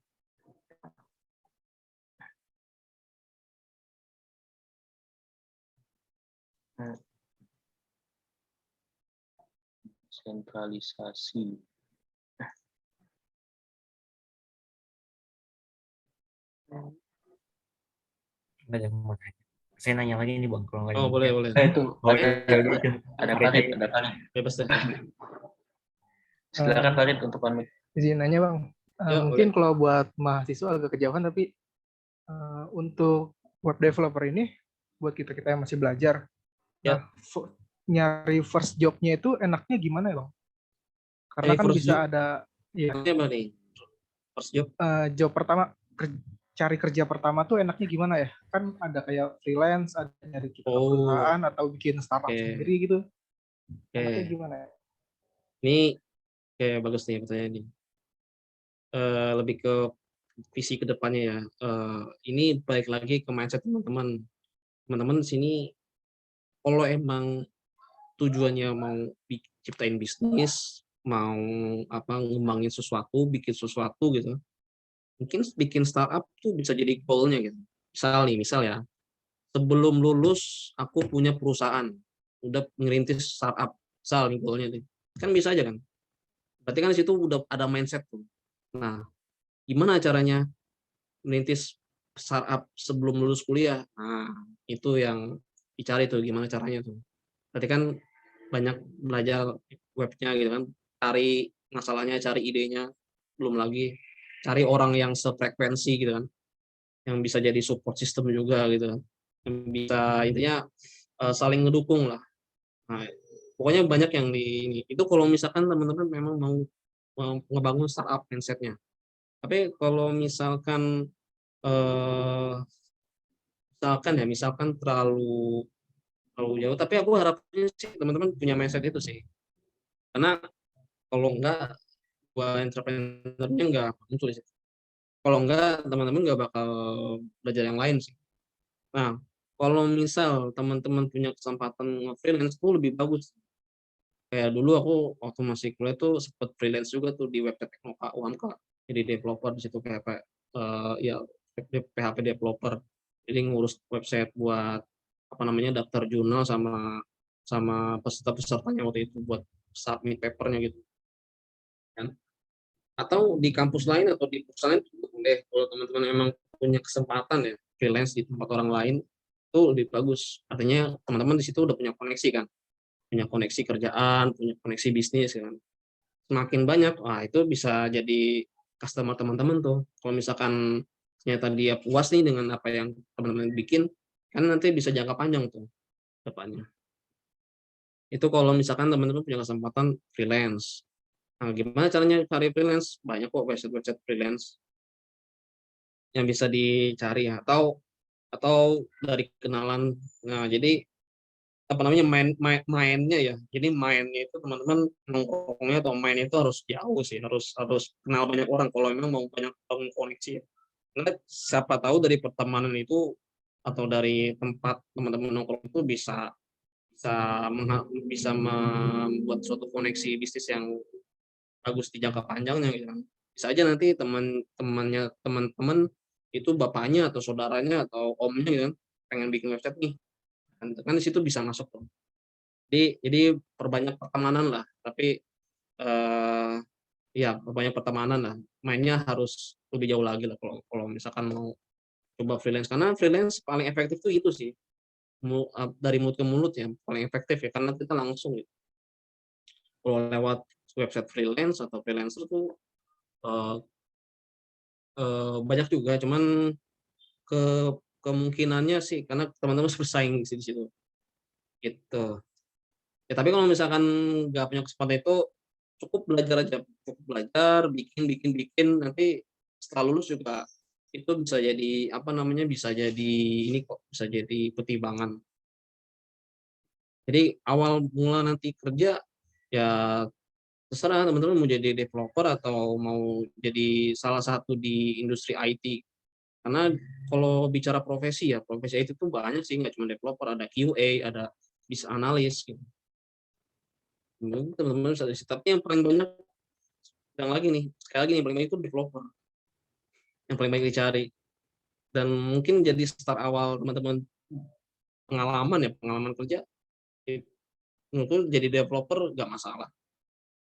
Sentralisasi. Nggak ada yang mau tanya. saya nanya lagi nih Bang, kalau nggak Oh, boleh, boleh. Itu Oh, Farid, ya udah itu. ada Oke, Farid, oke. ada Farid. Bebas deh. Silakan Farid untuk pamit. Izin nanya Bang, Ya, mungkin boleh. kalau buat mahasiswa agak kejauhan, tapi untuk web developer ini buat kita yang masih belajar, Ya. nah nyari first job-nya itu enaknya gimana ya Bang? Karena Ini kan first bisa job. ada ya, Ini apa nih? First job. job pertama, cari kerja pertama tuh enaknya gimana ya? Kan ada kayak freelance, ada nyari kita ke Oh, perusahaan atau bikin startup oke. sendiri gitu. Enaknya Oke. gimana ya? Ini kayak bagus nih pertanyaan ini. Lebih ke visi ke depannya ya. Ini balik lagi ke mindset teman-teman. Teman-teman di sini kalau emang tujuannya mau ciptain bisnis, mau apa ngembangin sesuatu, bikin sesuatu gitu. Mungkin bikin startup tuh bisa jadi goal-nya gitu. Misal ya, sebelum lulus aku punya perusahaan, udah ngerintis startup, misal nih goal-nya nih. Kan bisa aja kan. Berarti kan di situ udah ada mindset tuh. Nah, gimana caranya merintis startup sebelum lulus kuliah? Nah, itu yang dicari tuh gimana caranya tuh. Berarti kan banyak belajar webnya gitu kan, cari masalahnya, cari idenya, belum lagi cari orang yang sefrekuensi gitu kan, yang bisa jadi support system juga gitu kan, yang bisa intinya saling ngedukung lah. Nah, pokoknya banyak yang di ini. Itu kalau misalkan teman-teman memang mau ngebangun startup mindsetnya. Tapi kalau misalkan eh, misalkan terlalu jauh, tapi aku harapnya sih teman-teman punya mindset itu sih. Karena kalau enggak, buat entrepreneurnya enggak muncul di situ. Kalau enggak, teman-teman enggak bakal belajar yang lain sih. Nah, kalau misal teman-teman punya kesempatan nge-freelance itu lebih bagus. Kayak dulu aku waktu masih kuliah tuh sempat freelance juga tuh di website Teknoka UAMK. Jadi developer di situ kayak ya PHP developer. Jadi ngurus website buat apa namanya daftar jurnal sama peserta-pesertanya waktu itu buat submit papernya gitu kan. Atau di kampus lain atau di perusahaan itu boleh kalau teman-teman memang punya kesempatan ya freelance di tempat orang lain itu lebih bagus. Artinya teman-teman di situ udah punya koneksi kan, punya koneksi kerjaan, punya koneksi bisnis kan. Semakin banyak, wah itu bisa jadi customer teman-teman tuh. Kalau misalkan ternyata dia puas nih dengan apa yang teman-teman bikin, kan nanti bisa jangka panjang tuh depannya. Itu kalau misalkan teman-teman punya kesempatan freelance. Nah, gimana caranya cari freelance? Banyak kok website-website freelance yang bisa dicari ya. Atau dari kenalan. Nah, jadi apa namanya mainnya ya. Jadi mainnya itu teman-teman nongkrongnya atau main itu harus jauh sih, harus kenal banyak orang kalau memang mau banyak bangun koneksi. Ya. Karena siapa tahu dari pertemanan itu atau dari tempat teman-teman nongkrong itu bisa bisa bisa membuat suatu koneksi bisnis yang bagus di jangka panjangnya gitu kan. Bisa aja nanti teman-teman itu bapaknya atau saudaranya atau omnya gitu kan pengen bikin website nih. Kan di situ bisa masuk tuh. Jadi perbanyak pertemanan lah, tapi ya perbanyak pertemanan lah. Mainnya harus lebih jauh lagi lah kalau misalkan mau coba freelance karena freelance paling efektif tuh itu sih. Dari mulut ke mulut ya paling efektif ya karena kita langsung gitu. Kalau lewat website freelance atau freelancer tuh uh, banyak juga, cuman ke kemungkinannya sih karena teman-teman bersaing di situ gitu. Ya tapi kalau misalkan nggak punya kesempatan itu cukup belajar aja, cukup belajar, bikin nanti setelah lulus juga itu bisa jadi apa namanya bisa jadi ini kok bisa jadi pertimbangan. Jadi awal mula nanti kerja ya terserah teman-teman mau jadi developer atau mau jadi salah satu di industri IT. Karena kalau bicara profesi ya, profesi IT itu banyak sih, nggak cuma developer, ada QA, ada business analyst gitu. Teman-teman bisa isi. Tapi yang paling banyak, yang lagi nih, sekali lagi yang paling banyak itu developer. Yang paling banyak dicari. Dan mungkin jadi start awal teman-teman pengalaman kerja, menurutku jadi developer nggak masalah.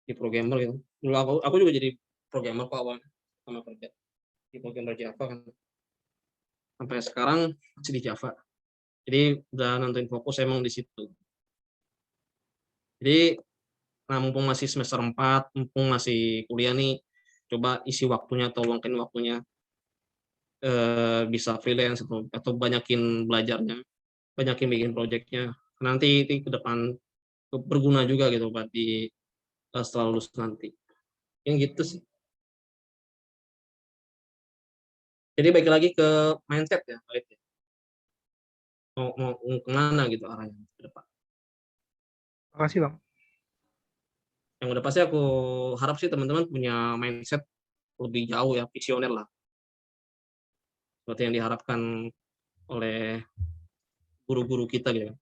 Di programmer gitu. Dulu aku juga jadi programmer kok awal sama kerja. Di programmer Java kan. Sampai sekarang masih di Java. Jadi udah nentuin fokus emang di situ. Jadi mumpung masih semester 4, mumpung masih kuliah nih, coba isi waktunya atau luangkan waktunya, bisa freelance atau banyakin belajarnya, banyakin bikin project-nya. Nanti ke depan berguna juga gitu buat setelah lulus nanti. Yang gitu sih. Jadi balik lagi ke mindset ya, Kak Iti. Mau kemana gitu arahnya ke depan. Makasih Bang. Yang udah pasti aku harap sih teman-teman punya mindset lebih jauh ya, visioner lah. Seperti yang diharapkan oleh guru-guru kita gitu.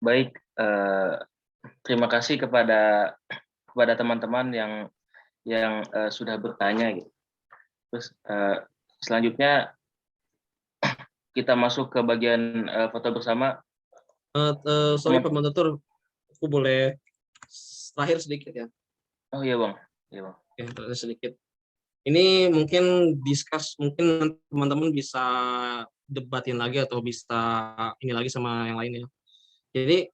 Baik, terima kasih kepada teman-teman yang sudah bertanya gitu. Terus selanjutnya kita masuk ke bagian foto bersama. Sorry Pak Mandator, aku boleh terakhir sedikit ya. Oh iya Bang. Iya Bang. Ya, terakhir sedikit. Ini mungkin mungkin teman-teman bisa debatin lagi atau bisa ini lagi sama yang lainnya. Jadi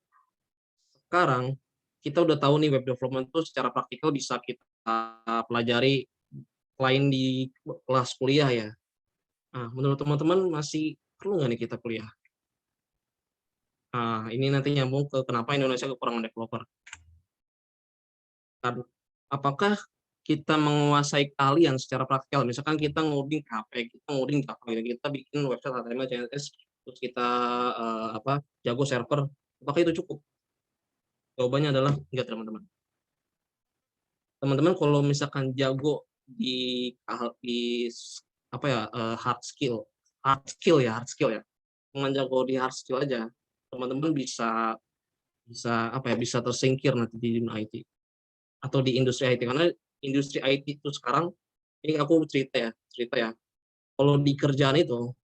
sekarang kita udah tahu nih web development itu secara praktikal bisa kita pelajari selain di kelas kuliah ya. Nah, menurut teman-teman masih perlu nggak nih kita kuliah? Nah, ini nanti nyambung ke kenapa Indonesia kekurangan developer. Apakah kita menguasai keahlian secara praktikal? Misalkan kita ngoding HP, kita ngoding Java, kita bikin website HTML, CSS, terus kita jago server, apakah itu cukup? Jawabannya adalah enggak, teman-teman. Teman-teman kalau misalkan jago di hard skill ya, dengan jago di hard skill aja, teman-teman bisa tersingkir nanti di dunia IT atau di industri IT, karena industri IT itu sekarang, ini aku cerita ya, kalau di kerjaan itu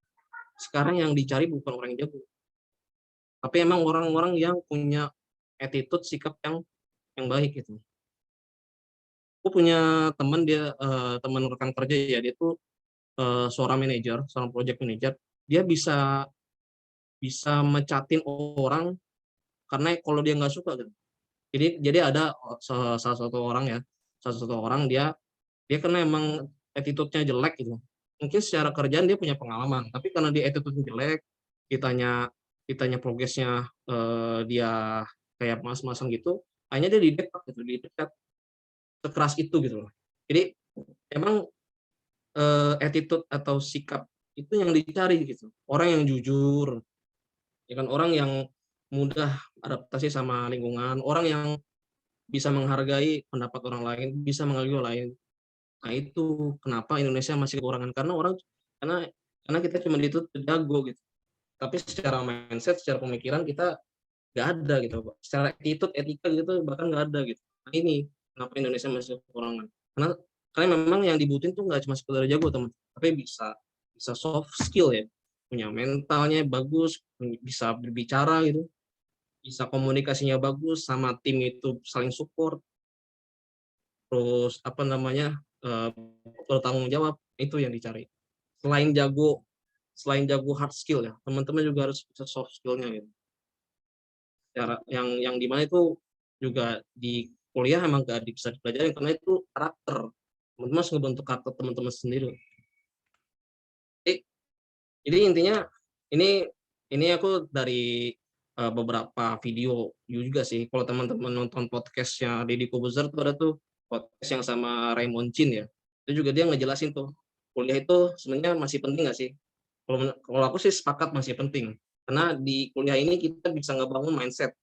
sekarang yang dicari bukan orang yang jago, tapi emang orang-orang yang punya attitude, sikap yang baik gitu. Aku punya teman, dia teman rekan kerja ya, dia tuh seorang project manager, dia bisa mecatin orang karena kalau dia nggak suka gitu. Jadi ada salah satu orang dia karena emang attitude-nya jelek gitu. Mungkin secara kerjaan dia punya pengalaman, tapi karena dia attitude-nya jelek, ditanya progresnya dia kayak mas-masan gitu, akhirnya dia didekat sekeras itu gitu loh. Jadi emang attitude atau sikap itu yang dicari gitu. Orang yang jujur, ya kan, orang yang mudah adaptasi sama lingkungan, orang yang bisa menghargai pendapat orang lain, bisa menghargai orang lain. Nah, itu kenapa Indonesia masih kekurangan, karena kita cuma dituntut jago gitu. Tapi secara mindset, secara pemikiran kita nggak ada gitu, Pak. Secara attitude, etika gitu bahkan nggak ada gitu. Nah, ini kenapa Indonesia masih kekurangan. Karena memang yang dibutuhin tuh nggak cuma sekedar jago, teman, tapi bisa soft skill ya, punya mentalnya bagus, bisa berbicara gitu, bisa komunikasinya bagus, sama tim itu saling support, terus bertanggung jawab, itu yang dicari. Selain jago hard skill ya, teman-teman juga harus bisa soft skillnya gitu. Yang dimana itu juga di kuliah emang gak bisa dipelajari, karena itu karakter. Teman-teman harus ngebentuk karakter teman-teman sendiri. Jadi intinya ini aku dari beberapa video juga sih. Kalau teman-teman nonton podcastnya Deddy Kobuzer tuh, ada tuh podcast yang sama Raymond Chin ya. Itu juga dia ngejelasin tuh, kuliah itu sebenarnya masih penting nggak sih? Kalau aku sih sepakat masih penting. Karena di kuliah ini kita bisa ngebangun mindset.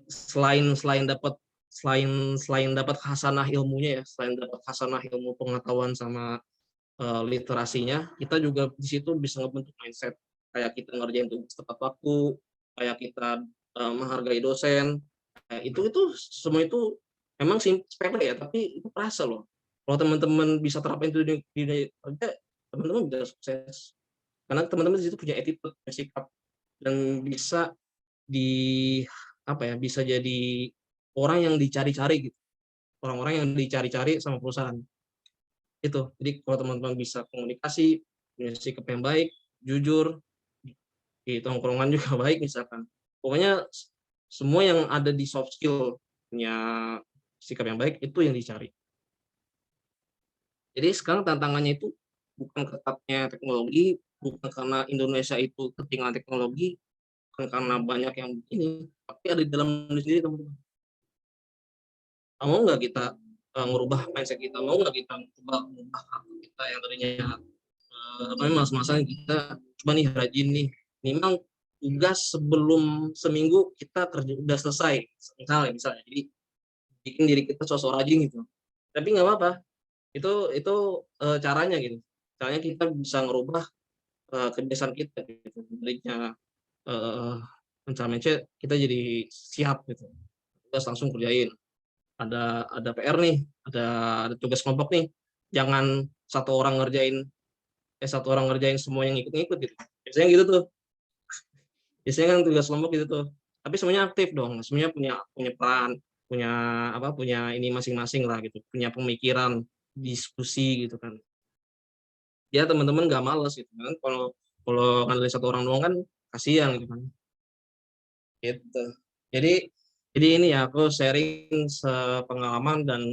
Selain dapat khasanah ilmunya ya, selain dapat khasanah ilmu pengetahuan sama literasinya, kita juga di situ bisa ngebentuk mindset, kayak kita ngerjain tugas tepat waktu, kayak kita menghargai dosen. Itu semua itu memang sepele ya, tapi itu terasa loh. Kalau teman-teman bisa terapin itu di kerja, teman-teman bisa sukses. Karena teman-teman di situ punya attitude, punya sikap, dan bisa bisa jadi orang yang dicari-cari gitu. orang-orang yang dicari-cari sama perusahaan. Itu. Jadi kalau teman-teman bisa komunikasi, punya sikap yang baik, jujur, di tongkrongan juga baik misalkan. Pokoknya semua yang ada di soft skill, punya sikap yang baik, itu yang dicari. Jadi sekarang tantangannya itu bukan ketatnya teknologi, bukan karena Indonesia itu ketinggalan teknologi, bukan karena banyak yang begini, tapi ada di dalam diri sendiri, teman-teman. Mau nggak kita merubah mindset kita, mau nggak kita mengubah karakter kita yang tadinya mas-masan, kita coba nih rajin nih, memang tugas sebelum seminggu kita kerja udah selesai, misalnya, jadi bikin diri kita sosok rajin gitu, tapi nggak apa-apa, itu caranya gitu, caranya kita bisa ngerubah kebiasaan kita gitu, tadinya mindset kita jadi siap gitu, kita langsung kerjain. Ada PR nih, ada tugas kelompok nih, jangan satu orang ngerjain semua yang ikut-ikut gitu. Biasanya gitu tuh. Biasanya kan tugas kelompok gitu tuh. Tapi semuanya aktif dong, semuanya punya peran, punya ini masing-masing lah gitu, punya pemikiran, diskusi gitu kan. Ya teman-teman nggak males gitu kan. Kalau ngandelin satu orang doang kan kasihan gitu kan. Gitu. Jadi ini ya, aku sharing sepengalaman dan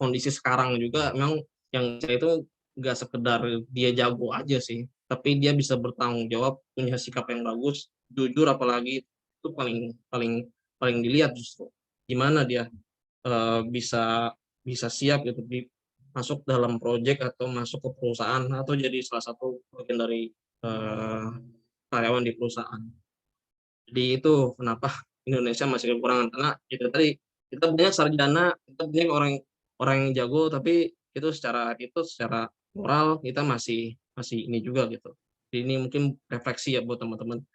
kondisi sekarang juga, memang yang saya itu nggak sekedar dia jago aja sih, tapi dia bisa bertanggung jawab, punya sikap yang bagus, jujur, apalagi itu paling paling paling dilihat justru gimana dia bisa siap gitu masuk dalam proyek atau masuk ke perusahaan atau jadi salah satu bagian dari karyawan di perusahaan. Jadi itu kenapa Indonesia masih kekurangan, karena itu tadi kita banyak sarjana, kita banyak orang yang jago, tapi itu secara moral kita masih ini juga gitu. Jadi ini mungkin refleksi ya buat teman-teman.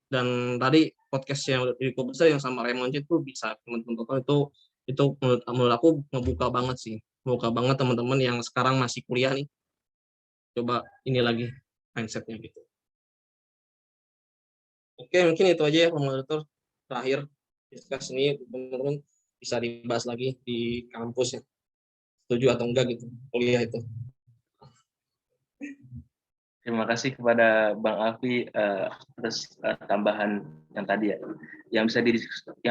Dan tadi podcast yang Riko besar yang sama Raymond itu bisa teman-teman itu menurut aku ngebuka banget sih, ngebuka banget teman-teman yang sekarang masih kuliah nih. Coba ini lagi mindsetnya gitu. Oke, mungkin itu aja ya moderator. Terakhir diskus ini teman-teman bisa dibahas lagi di kampus ya. Setuju atau enggak gitu kuliah itu. Terima kasih kepada Bang Alfi atas tambahan yang tadi ya, yang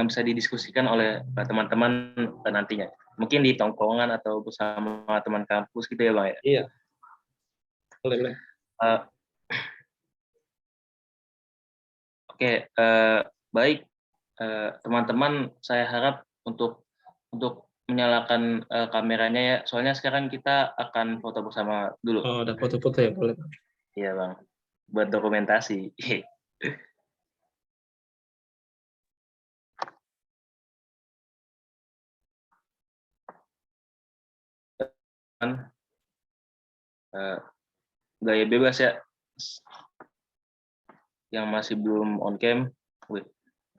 bisa didiskusikan oleh teman-teman nantinya. Mungkin di tongkrongan atau bersama teman kampus gitu ya Bang ya. Iya. Boleh. Oke, baik teman-teman, saya harap untuk menyalakan kameranya ya. Soalnya sekarang kita akan foto bersama dulu. Oh, ada foto-foto ya, boleh. Iya Bang, buat dokumentasi. Gaya bebas ya. Yang masih belum on cam, wih,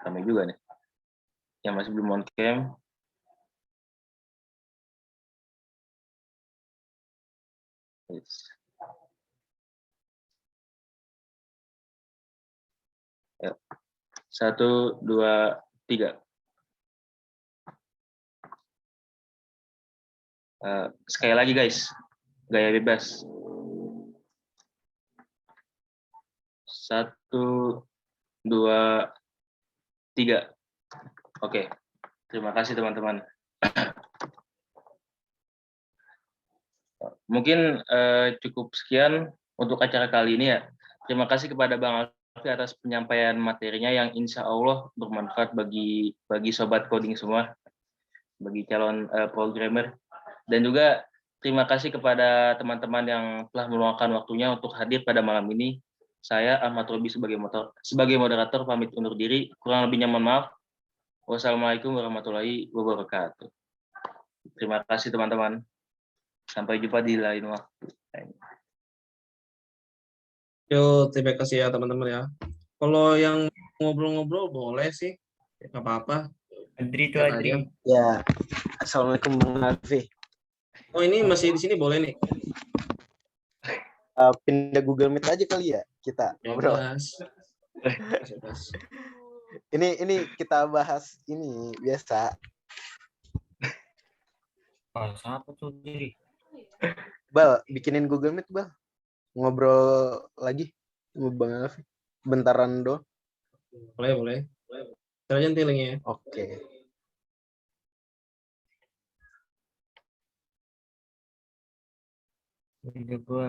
ramai juga nih. Yang masih belum on cam, ya. 1, 2, 3. Sekali lagi guys, gaya bebas. 1, 2, 3. Oke, terima kasih teman-teman. Mungkin cukup sekian untuk acara kali ini ya. Terima kasih kepada Bang Alfi atas penyampaian materinya yang insya Allah bermanfaat bagi sobat coding semua, bagi calon programmer. Dan juga terima kasih kepada teman-teman yang telah meluangkan waktunya untuk hadir pada malam ini. Saya Ahmad Robi sebagai moderator pamit undur diri. Kurang lebihnya mohon maaf. Wassalamualaikum warahmatullahi wabarakatuh. Terima kasih teman-teman. Sampai jumpa di lain waktu. Yo, terima kasih ya teman-teman ya. Kalau yang ngobrol-ngobrol boleh sih, nggak apa-apa. Adri tuh Adri. Ya, assalamualaikum Bang Alfi. Oh ini masih di sini boleh nih. Pindah Google Meet aja kali ya kita ngobrol. Ini kita bahas ini biasa. Bahasa apa tuh jadi? Bal, bikinin Google Meet, Bal. Ngobrol lagi sama Bang Alfi. Bentaran doang. Boleh. Saya aja nanti linknya ya. Oke. Udah gue